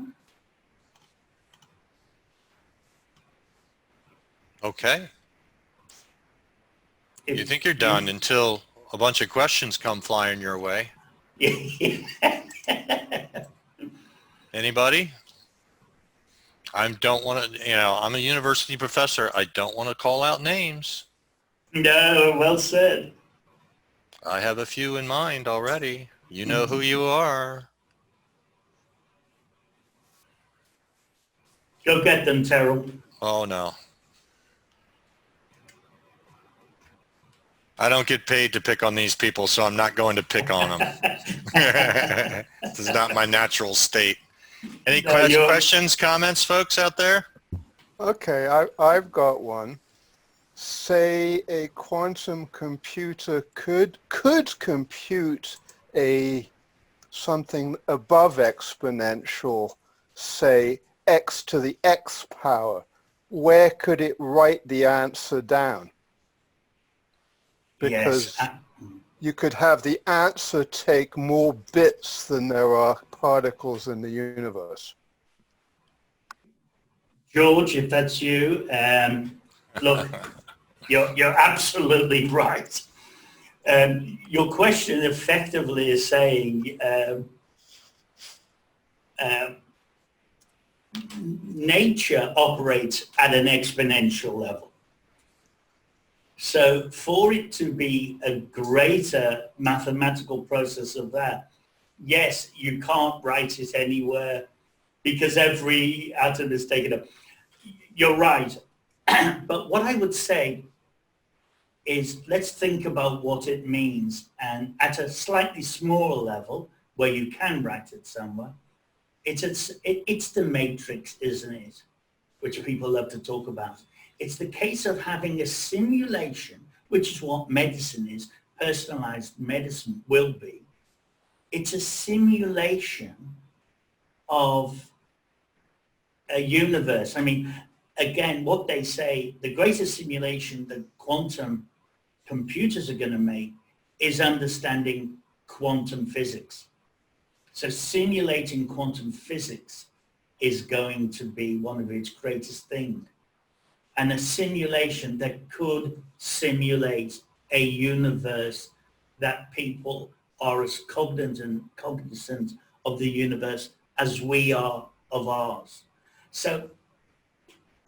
Okay. You think you're done until a bunch of questions come flying your way. Anybody? I don't want to, I'm a university professor. I don't want to call out names. No, well said. I have a few in mind already. You know who you are. Go get them, Terrell. Oh, no. I don't get paid to pick on these people, so I'm not going to pick on them. This is not my natural state. Any questions, comments, folks out there? Okay, I've got one. Say a quantum computer could compute something above exponential, say x to the x power. Where could it write the answer down? Because you could have the answer take more bits than there are particles in the universe. George, if that's you, look, you're absolutely right. Your question effectively is saying nature operates at an exponential level. So for it to be a greater mathematical process of that, yes, you can't write it anywhere because every atom is taken up. You're right. But what I would say is let's think about what it means. And at a slightly smaller level, where you can write it somewhere, it's the matrix, isn't it? Which people love to talk about. It's the case of having a simulation, which is what medicine is, personalized medicine will be. It's a simulation of a universe. I mean, again, what they say, the greatest simulation that quantum computers are going to make is understanding quantum physics. So simulating quantum physics is going to be one of its greatest things. And a simulation that could simulate a universe that people are as cognizant of the universe as we are of ours. So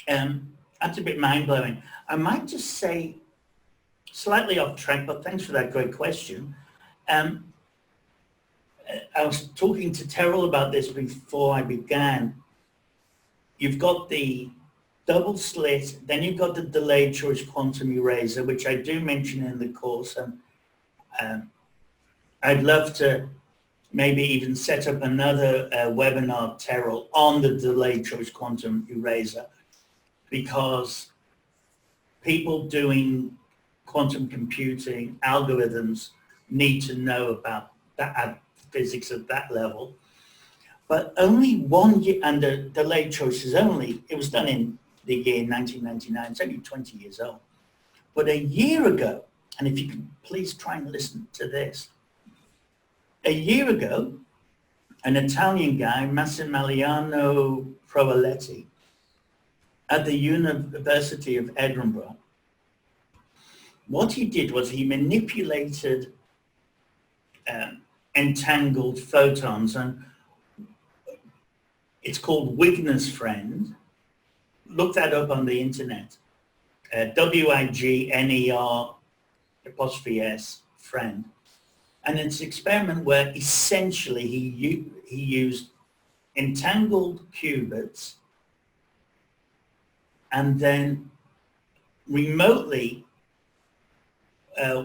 that's a bit mind-blowing. I might just say, slightly off track, but thanks for that great question. I was talking to Terrell about this before I began. You've got the double slit, then you've got the delayed choice quantum eraser, which I do mention in the course. And I'd love to maybe even set up another webinar, Terrell, on the delayed choice quantum eraser, because people doing quantum computing algorithms need to know about that physics at that level. But only 1 year, and the delayed choice is only, it was done in the year 1999, it's only 20 years old. But a year ago, and if you can please try and listen to this, a year ago, an Italian guy, Massimiliano Proaletti, at the University of Edinburgh, what he did was he manipulated entangled photons, and it's called Wigner's friend. Look that up on the internet. WIGNER''S friend. And it's an experiment where essentially he used entangled qubits and then remotely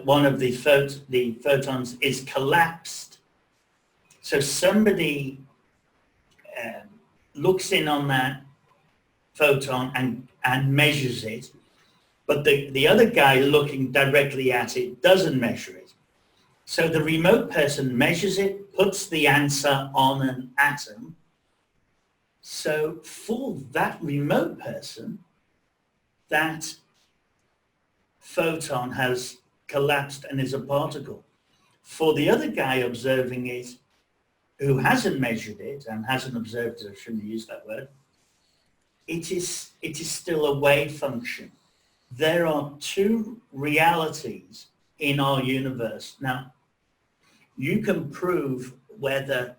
one of the photons is collapsed. So somebody looks in on that photon and measures it, but the other guy looking directly at it doesn't measure it. So the remote person measures it, puts the answer on an atom. So for that remote person, that photon has collapsed and is a particle. For the other guy observing it, who hasn't measured it and hasn't observed it, I shouldn't use that word, it is still a wave function. There are two realities in our universe. Now, you can prove whether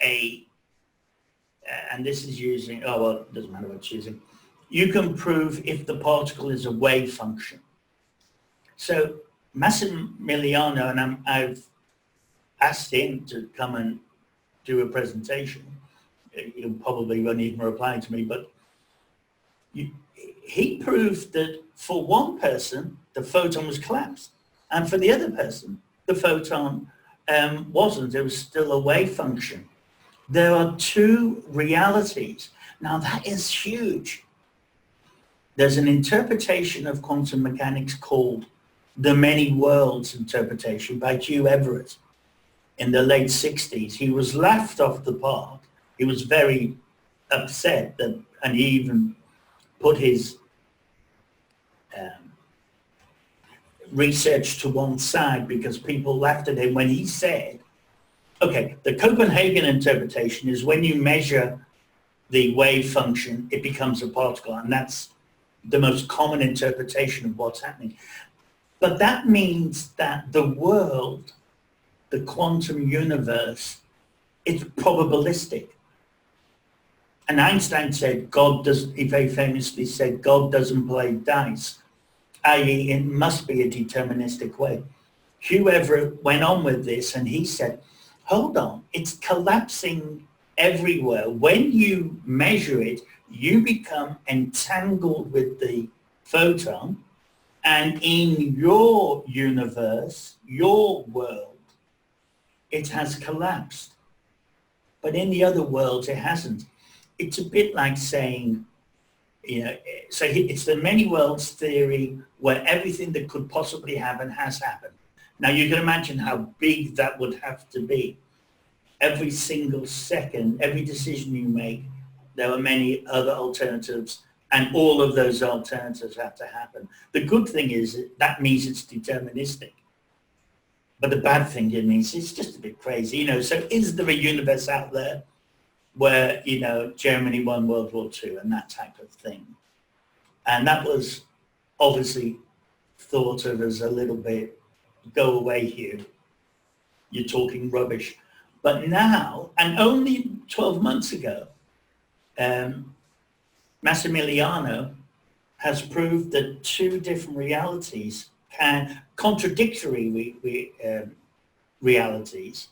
and this is using, oh, well, it doesn't matter what it's using. You can prove if the particle is a wave function. So Massimiliano, and I've asked him to come and do a presentation. He'll probably won't even reply to me, but he proved that for one person, the photon was collapsed. And for the other person, the photon wasn't. It was still a wave function. There are two realities. Now that is huge. There's an interpretation of quantum mechanics called the many worlds interpretation by Hugh Everett in the late 60s. He was laughed off the park. He was very upset that, and he even put his research to one side because people laughed at him when he said, okay, the Copenhagen interpretation is when you measure the wave function, it becomes a particle, and that's the most common interpretation of what's happening. But that means that the world, the quantum universe, it's probabilistic. And Einstein said, he very famously said, God doesn't play dice, i.e. it must be a deterministic way. Hugh Everett went on with this and he said, hold on, it's collapsing everywhere. When you measure it, you become entangled with the photon, and in your universe, your world, it has collapsed. But in the other worlds, it hasn't. It's a bit like saying, so it's the many worlds theory where everything that could possibly happen has happened. Now you can imagine how big that would have to be. Every single second, every decision you make there were many other alternatives, and all of those alternatives have to happen. The good thing is that means it's deterministic. But the bad thing it means it's just a bit crazy, you know. So is there a universe out there where, you know, Germany won World War II and that type of thing? And that was obviously thought of as a little bit, go away, Hugh, you're talking rubbish. But now, and only 12 months ago, Massimiliano has proved that two different realities contradictory realities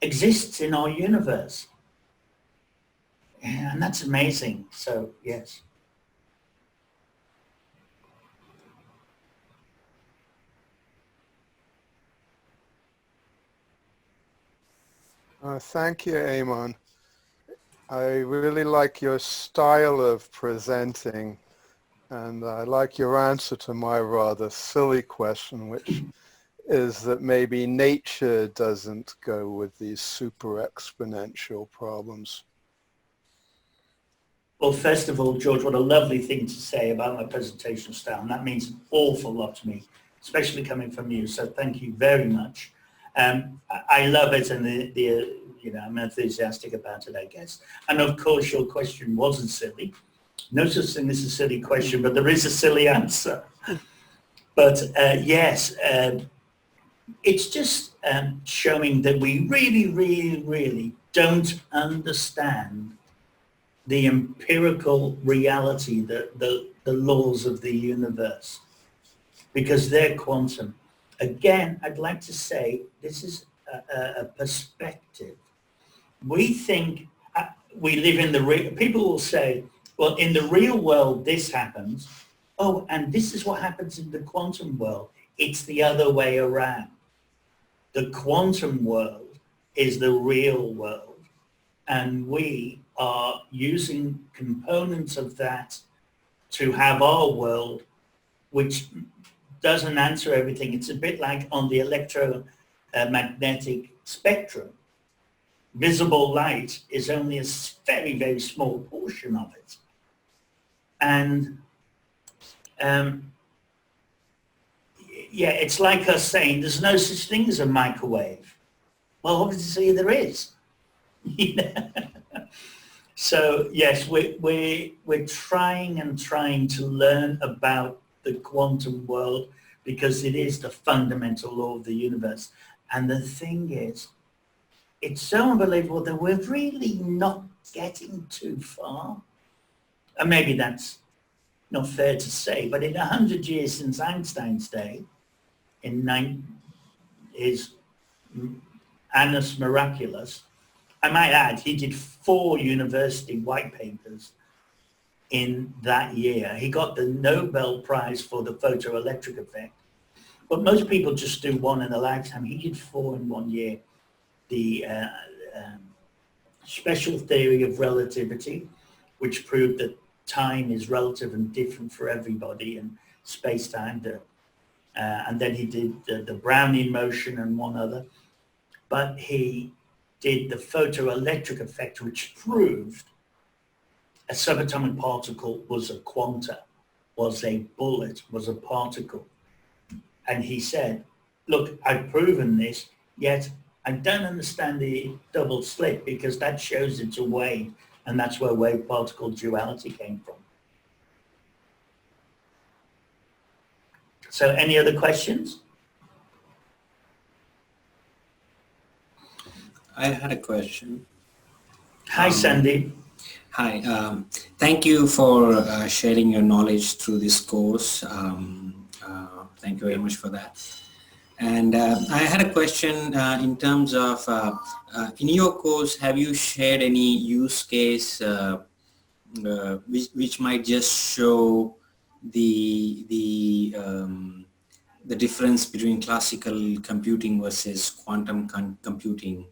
exists in our universe. Yeah, and that's amazing. So, yes. Thank you, Eamonn. I really like your style of presenting, and I like your answer to my rather silly question, which is that maybe nature doesn't go with these super exponential problems. Well, first of all, George, what a lovely thing to say about my presentation style, and that means an awful lot to me, especially coming from you. So thank you very much. I love it, and you know, I'm enthusiastic about it, I guess. And of course, your question wasn't silly. No such thing as a silly question, but there is a silly answer. But yes, it's just showing that we really don't understand the empirical reality, the laws of the universe, because they're quantum. Again, I'd like to say this is a perspective. We think we live in the real, people will say, well, in the real world, this happens. Oh, and this is what happens in the quantum world. It's the other way around. The quantum world is the real world, and we are using components of that to have our world, which doesn't answer everything. It's a bit like on the electromagnetic spectrum. Visible light is only a very small portion of it. And yeah, it's like us saying there's no such thing as a microwave. Well, obviously there is. So yes, we're trying to learn about the quantum world because it is the fundamental law of the universe. And the thing is, it's so unbelievable that we're really not getting too far. And maybe that's not fair to say, but in 100 years since Einstein's day, in his Annus Miraculous, I might add, he did 4 university white papers in that year. He got the Nobel Prize for the photoelectric effect. But most people just do 1 in a lifetime. He did 4 in 1 year. The special theory of relativity, which proved that time is relative and different for everybody, and space-time. And then he did the Brownian motion and one other. But he did the photoelectric effect, which proved a subatomic particle was a quanta, was a bullet, was a particle. And he said, look, I've proven this, yet I don't understand the double slit because that shows it's a wave, and that's where wave-particle duality came from. So any other questions? I had a question. Hi, Sandy. Hi. Thank you for sharing your knowledge through this course. Thank you very much for that. And I had a question in terms of, in your course, have you shared any use case which might just show the difference between classical computing versus quantum computing?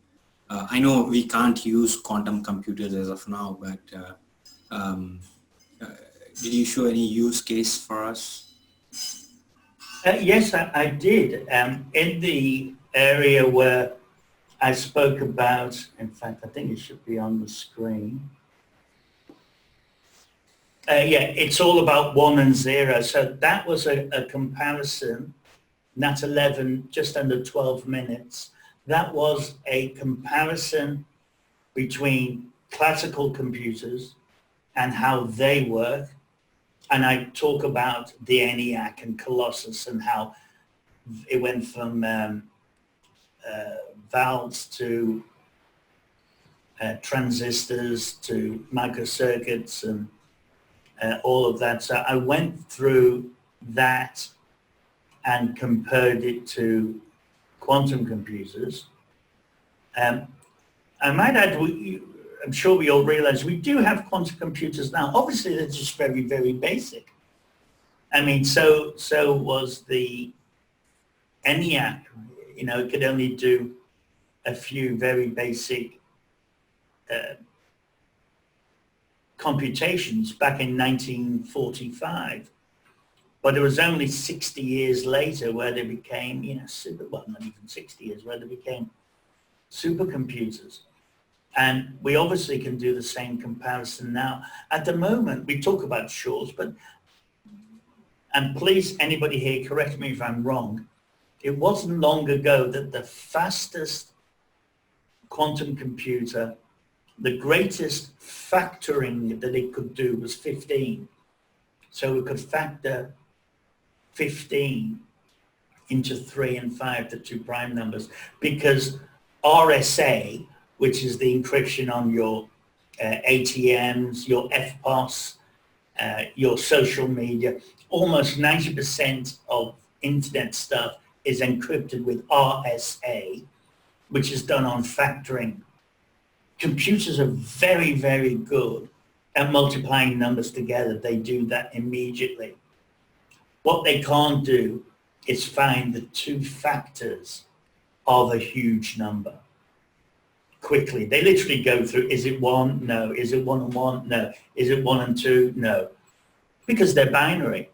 I know we can't use quantum computers as of now, but did you show any use case for us? Yes, I did. In the area where I spoke about, in fact, I think it should be on the screen. Yeah, it's all about 1 and 0. So that was a comparison, Nat 11, just under 12 minutes. That was a comparison between classical computers and how they work. And I talk about the ENIAC and Colossus and how it went from valves to transistors to microcircuits and all of that. So I went through that and compared it to quantum computers. I might add, I'm sure we all realize we do have quantum computers now. Obviously, they're just very, very basic. I mean, so was the ENIAC. You know, it could only do a few very basic computations back in 1945. But it was only 60 years later where they became, you know, well, not even 60 years, where they became supercomputers. And we obviously can do the same comparison now. At the moment, we talk about Shor's, but, and please, anybody here, correct me if I'm wrong, it wasn't long ago that the fastest quantum computer, the greatest factoring that it could do was 15. So it could factor 15 into 3 and 5, the 2 prime numbers, because RSA, which is the encryption on your ATMs, your FPOS, your social media, almost 90% of internet stuff is encrypted with RSA, which is done on factoring. Computers are very, very good at multiplying numbers together. They do that immediately. What they can't do is find the 2 factors of a huge number quickly. They literally go through, is it 1? No. Is it 1 and 1? No. Is it 1 and 2? No. Because they're binary.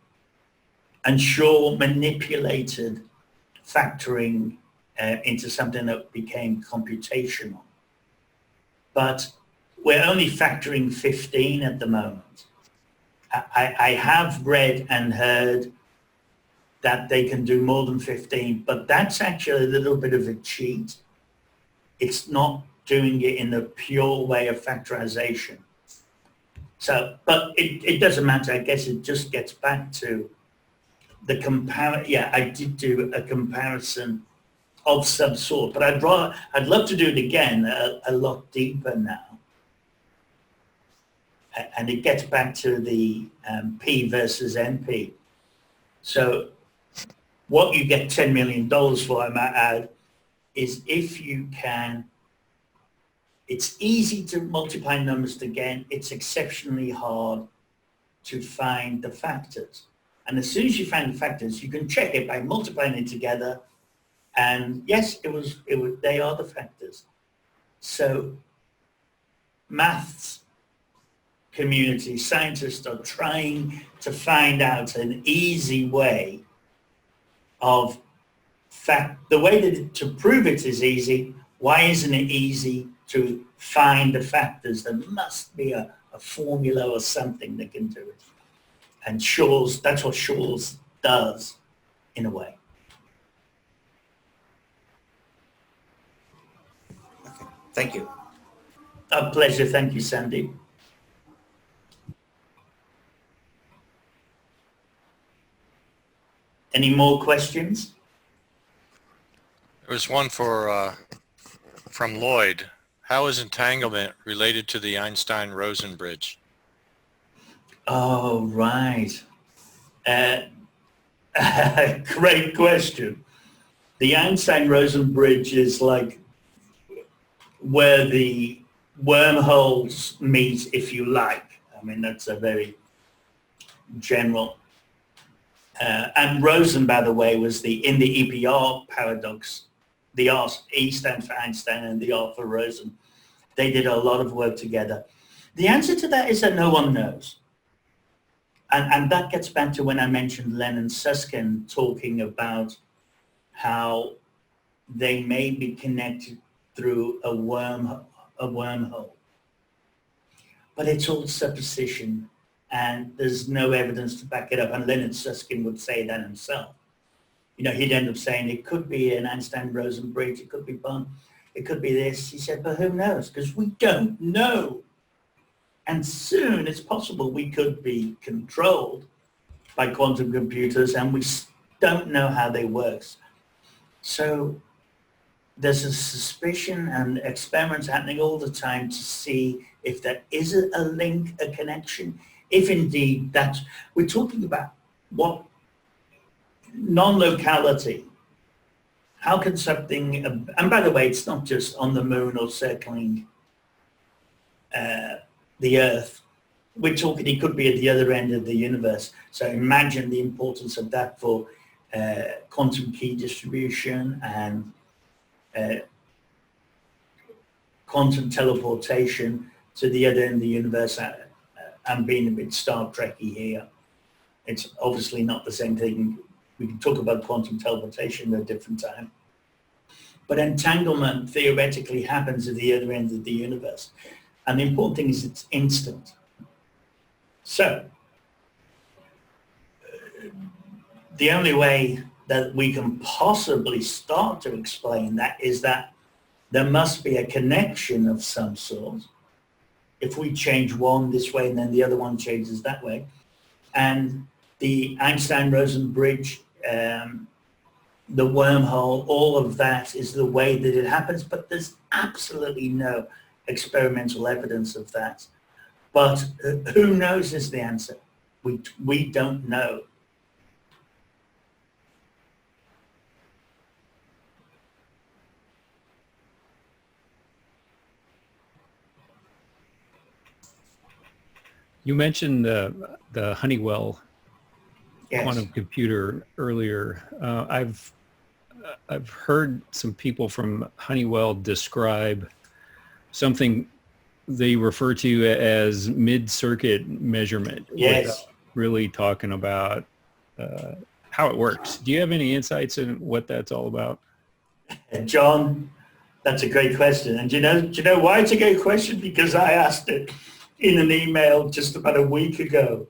And Shor manipulated factoring into something that became computational. But we're only factoring 15 at the moment. I have read and heard that they can do more than 15, but that's actually a little bit of a cheat. It's not doing it in the pure way of factorization. So, but it doesn't matter. I guess it just gets back to the yeah, I did do a comparison of some sort, but I'd love to do it again a lot deeper now. And it gets back to the P versus NP. So what you get $10 million for, I might add, is if you can, it's easy to multiply numbers again. It's exceptionally hard to find the factors. And as soon as you find the factors, you can check it by multiplying it together. And yes, they are the factors. So maths community, scientists are trying to find out an easy way of the way that to prove it is easy. Why isn't it easy to find the factors? There must be a formula or something that can do it. And that's what Shor's does in a way. Okay, thank you. A pleasure. Thank you, Sandeep. Any more questions? There was one from Lloyd. How is entanglement related to the Einstein-Rosen bridge? Oh, right. Great question. The Einstein-Rosen bridge is like where the wormholes meet, if you like. I mean, that's a very general. And Rosen, by the way, was in the EPR paradox. The E stands for Einstein and the R for Rosen. They did a lot of work together. The answer to that is that no one knows. And that gets back to when I mentioned Len and Susskind talking about how they may be connected through a wormhole. But it's all supposition and there's no evidence to back it up. And Leonard Susskind would say that himself. You know, he'd end up saying it could be an Einstein-Rosen bridge, it could be Bond, it could be this. He said, but who knows? Because we don't know. And soon it's possible we could be controlled by quantum computers, and we don't know how they work. So there's a suspicion and experiments happening all the time to see if there is a link, a connection, if indeed that's, we're talking about what non-locality, how can something, and by the way, it's not just on the moon or circling the Earth. We're talking, it could be at the other end of the universe. So imagine the importance of that for quantum key distribution and quantum teleportation to the other end of the universe. I'm being a bit Star Trekky here. It's obviously not the same thing. We can talk about quantum teleportation at a different time. But entanglement theoretically happens at the other end of the universe. And the important thing is it's instant. So the only way that we can possibly start to explain that is that there must be a connection of some sort. If we change one this way and then the other one changes that way. And the Einstein-Rosen bridge, the wormhole, all of that is the way that it happens, but there's absolutely no experimental evidence of that. But who knows is the answer. We don't know. You mentioned the Honeywell Yes. quantum computer earlier. I've heard some people from Honeywell describe something they refer to as mid-circuit measurement. Yes. Really talking about how it works. Do you have any insights in what that's all about? John, that's a great question. And do you know why it's a great question? Because I asked it in an email just about a week ago.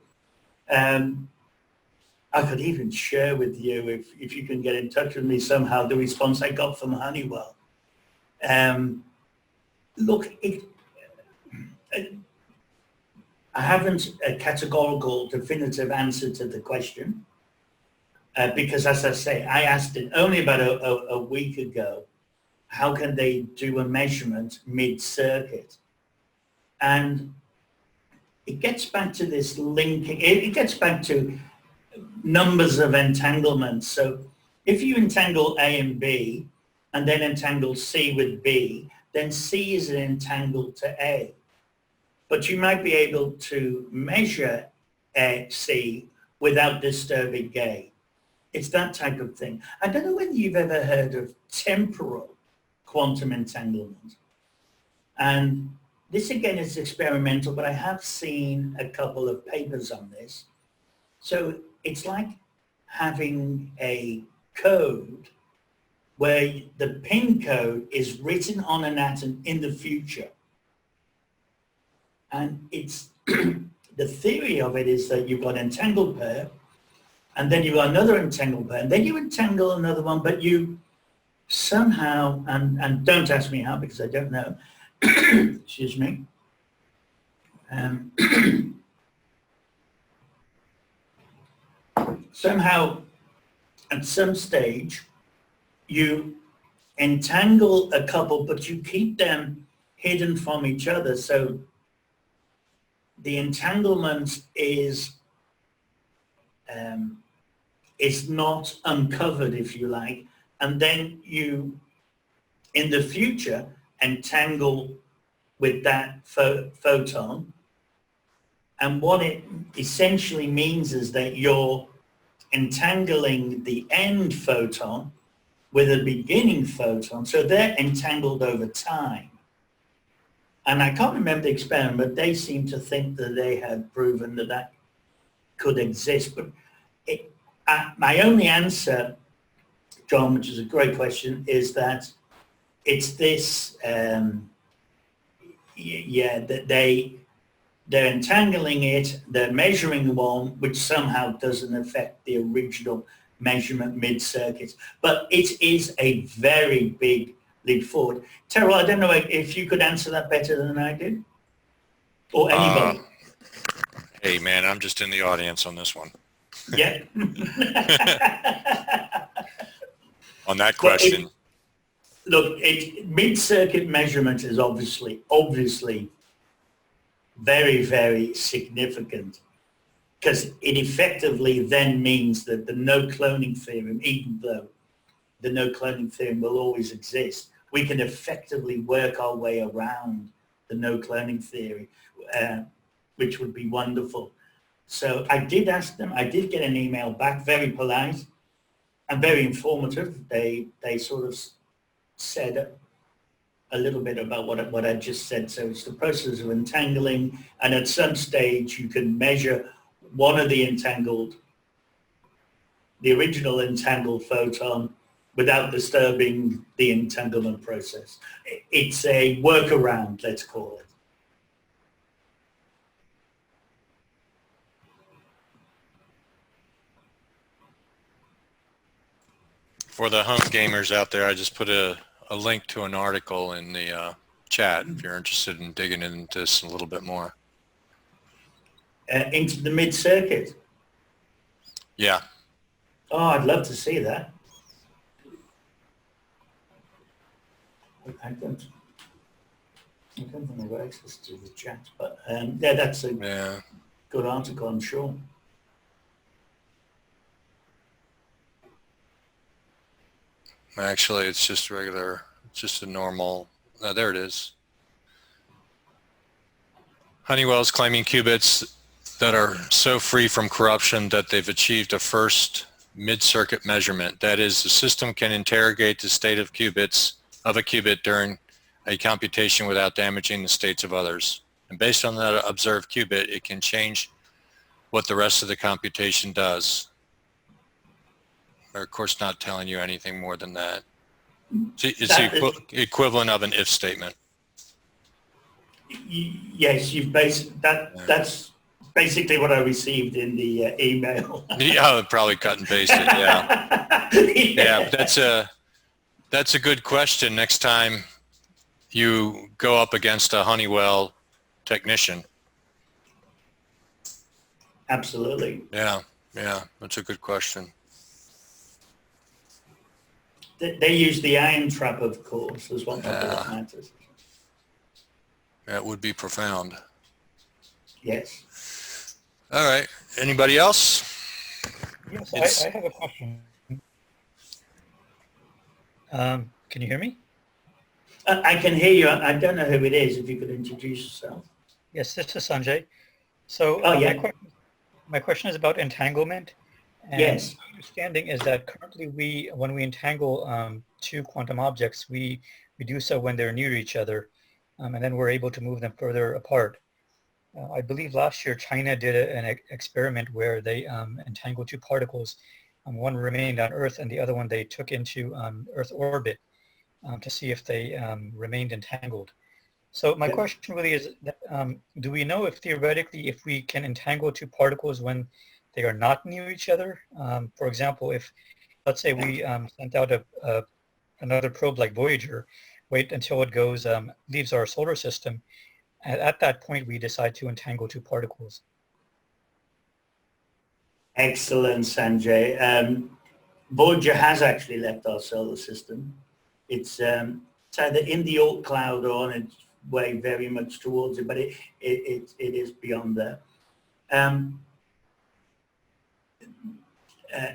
I could even share with you, if you can get in touch with me somehow, the response I got from Honeywell. Look, I haven't a categorical, definitive answer to the question because, as I say, I asked it only about a week ago. How can they do a measurement mid-circuit? And it gets back to this linking. It gets back to numbers of entanglements. So if you entangle A and B and then entangle C with B, then C is entangled to A. But you might be able to measure C without disturbing A. It's that type of thing. I don't know whether you've ever heard of temporal quantum entanglement. And this again is experimental, but I have seen a couple of papers on this. So it's like having a code where the pin code is written on an atom in the future. And it's the theory of it is that you've got an entangled pair, and then you've got another entangled pair, and then you entangle another one, but you somehow, and don't ask me how because I don't know, excuse me, somehow at some stage you entangle a couple, but you keep them hidden from each other. So the entanglement is not uncovered, if you like, and then you, in the future, entangle with that photon. And what it essentially means is that you're entangling the end photon with a beginning photon, so they're entangled over time. And I can't remember the experiment, but they seem to think that they had proven that that could exist. But my only answer, John, which is a great question, is that it's this, that they're entangling it, they're measuring one, which somehow doesn't affect the original measurement mid-circuit. But it is a very big leap forward. Terrell, I don't know if you could answer that better than I did, or anybody. Hey, man, I'm just in the audience on this one. Yeah. On that question. Look, mid-circuit measurement is obviously very, very significant, because it effectively then means that the no cloning theorem, even though the no cloning theorem will always exist, we can effectively work our way around the no cloning theory, which would be wonderful. So I did ask them, I did get an email back, very polite and very informative. They sort of said a little bit about what I just said. So it's the process of entangling, and at some stage you can measure one of the original entangled photon without disturbing the entanglement process. It's a workaround, let's call it. For the home gamers out there, I just put a link to an article in the chat if you're interested in digging into this a little bit more. Into the mid-circuit? Yeah. Oh, I'd love to see that. I don't think I've got access to the chat, but yeah, that's a good article, I'm sure. Actually, it's just regular, just a normal, there it is. Honeywell's claiming qubits that are so free from corruption that they've achieved a first mid-circuit measurement. That is, the system can interrogate the state of qubits of a qubit during a computation without damaging the states of others. And based on that observed qubit, it can change what the rest of the computation does. They're of course not telling you anything more than that. It's the equivalent of an if statement. Yes, that's basically what I received in the email. Yeah, probably cut and pasted. Yeah, yeah. That's a good question. Next time you go up against a Honeywell technician. Absolutely. Yeah, that's a good question. They use the iron trap, of course, as one of the matters. That would be profound. Yes. All right. Anybody else? Yes, I have a question. Can you hear me? I can hear you. I don't know who it is. If you could introduce yourself. Yes, this is Sanjay. So my question is about entanglement. And yes. my understanding is that currently when we entangle two quantum objects, we do so when they're near each other, and then we're able to move them further apart. I believe last year China did an experiment where they entangled two particles. One remained on Earth and the other one they took into Earth orbit to see if they remained entangled. So my question really is, do we know if theoretically if we can entangle two particles when they are not near each other? For example, if let's say we sent out another probe like Voyager, wait until it goes leaves our solar system, and at that point we decide to entangle two particles. Excellent, Sanjay. Voyager has actually left our solar system. It's either in the Oort cloud or on its way very much towards it, but it is beyond there.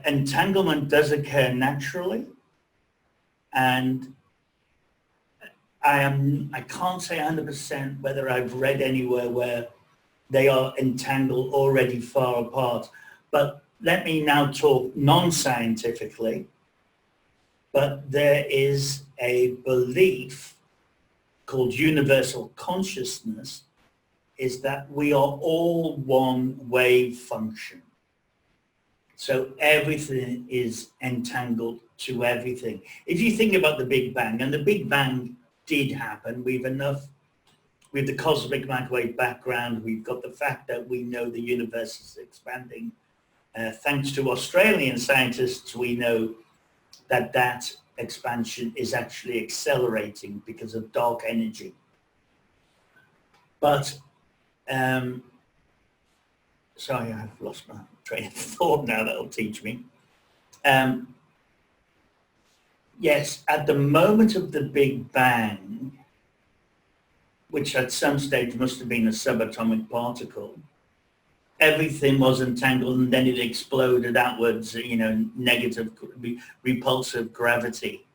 Entanglement does occur naturally, and I can't say 100% whether I've read anywhere where they are entangled already far apart. But let me now talk non-scientifically. But there is a belief called universal consciousness, is that we are all one wave function. So everything is entangled to everything. If you think about the Big Bang, and the Big Bang did happen, we've with the cosmic microwave background, we've got the fact that we know the universe is expanding. Thanks to Australian scientists, we know that that expansion is actually accelerating because of dark energy. But, sorry, I've lost my train of thought now, that'll teach me. Yes, at the moment of the Big Bang, which at some stage must have been a subatomic particle, everything was entangled and then it exploded outwards, negative, repulsive gravity,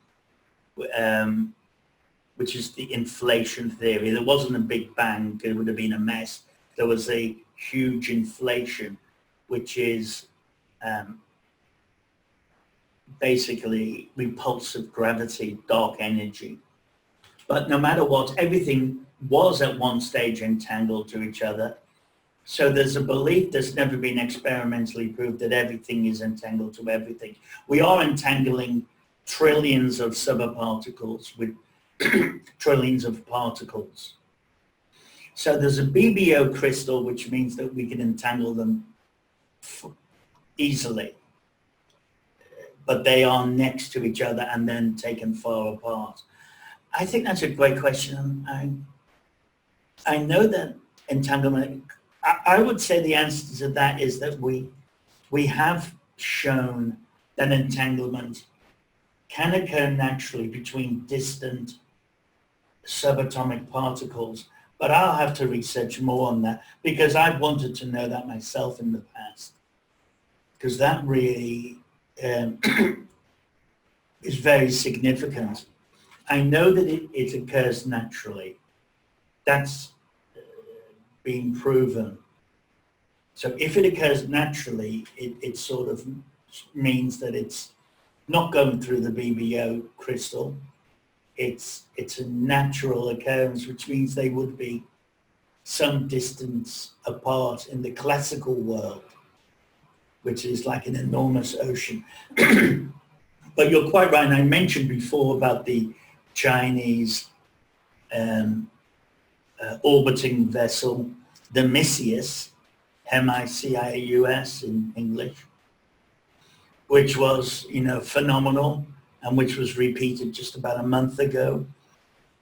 which is the inflation theory. There wasn't a Big Bang, it would have been a mess. There was a huge inflation, which is basically repulsive gravity, dark energy. But no matter what, everything was at one stage entangled to each other. So there's a belief that's never been experimentally proved that everything is entangled to everything. We are entangling trillions of subparticles with trillions of particles. So there's a BBO crystal, which means that we can entangle them easily. But they are next to each other and then taken far apart. I think that's a great question. I know that entanglement, I would say the answer to that is that we have shown that entanglement can occur naturally between distant subatomic particles, but I'll have to research more on that because I've wanted to know that myself in the past, because that really is very significant. I know that it occurs naturally. That's been proven. So if it occurs naturally, it sort of means that it's not going through the BBO crystal. It's a natural occurrence, which means they would be some distance apart in the classical world, which is like an enormous ocean. But you're quite right, and I mentioned before about the Chinese orbiting vessel, the Micius, M-I-C-I-U-S in English, which was, phenomenal and which was repeated just about a month ago.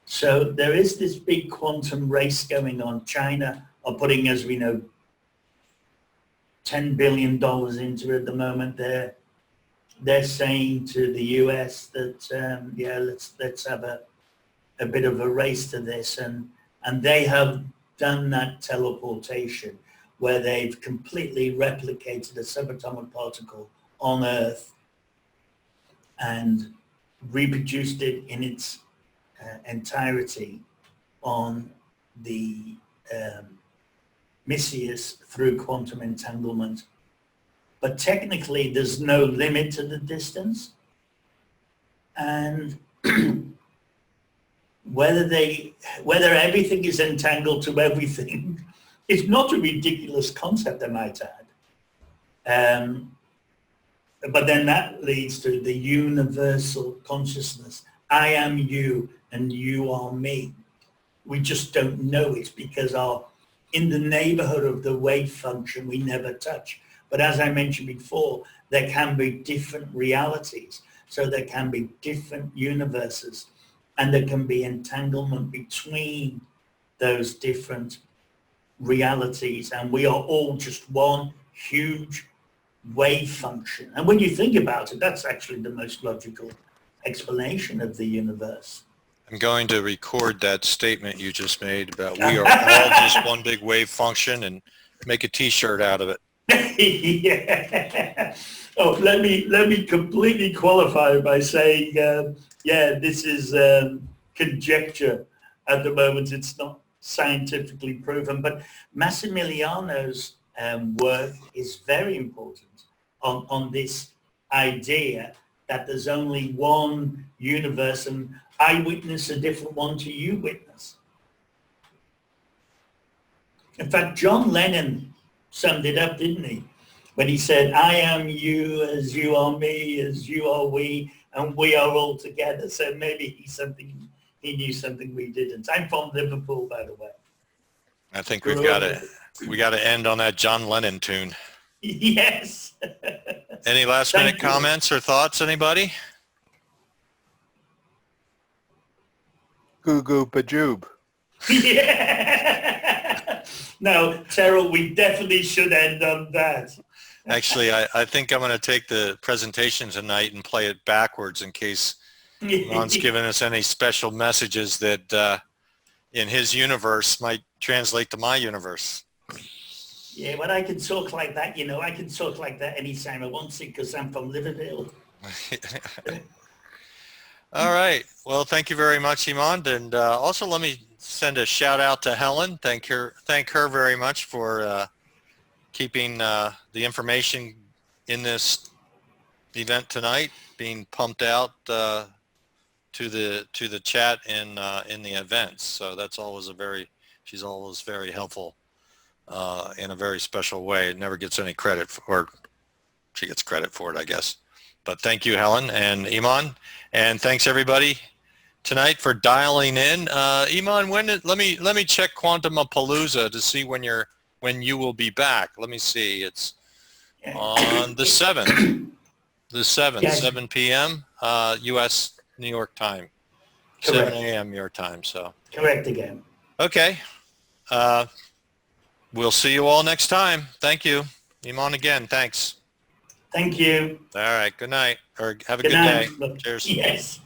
So there is this big quantum race going on. China are putting, as we know, $10 billion into it at the moment. They're saying to the US that, let's have a bit of a race to this. And they have done that teleportation where they've completely replicated a subatomic particle on Earth and reproduced it in its entirety on the Micius through quantum entanglement. But technically there's no limit to the distance, and whether everything is entangled to everything is not a ridiculous concept, I might add. But then that leads to the universal consciousness. I am you and you are me. We just don't know it because in the neighborhood of the wave function we never touch. But as I mentioned before, there can be different realities. So there can be different universes, and there can be entanglement between those different realities. And we are all just one huge wave function. And when you think about it, that's actually the most logical explanation of the universe. I'm going to record that statement you just made about we are all just one big wave function and make a t-shirt out of it. Yeah. Oh, let me completely qualify by saying, this is conjecture at the moment. It's not scientifically proven, but Massimiliano's work is very important on this idea that there's only one universe and I witness a different one to you witness. In fact, John Lennon summed it up, didn't he? When he said, I am you as you are me, as you are we, and we are all together. So maybe he knew something we didn't. I'm from Liverpool, by the way. I think we got to end on that John Lennon tune. Yes. Any last minute comments or thoughts, anybody? Goo goo bajoob. Yeah. No, Terrell, we definitely should end on that. Actually, I think I'm going to take the presentation tonight and play it backwards in case Ron's given us any special messages that in his universe might translate to my universe. Yeah, but I can talk like that, you know. I can talk like that anytime I want to because I'm from Liverpool. All right. Well, thank you very much, Eamonn. And also let me send a shout out to Helen. Thank her very much for keeping the information in this event tonight being pumped out to the chat in the events. So that's always she's always very helpful in a very special way. It never gets any credit or she gets credit for it, I guess. But thank you, Helen and Eamonn, and thanks everybody tonight for dialing in. Eamonn, let me check Quantumapalooza to see when you will be back. Let me see. It's on the 7th. The 7th, yes. 7 p.m. U.S. New York time. Correct. 7 a.m. your time. So. Correct again. Okay. We'll see you all next time. Thank you. Eamonn again. Thanks. Thank you. All right. Good night. Or have a good day. Cheers. Yes.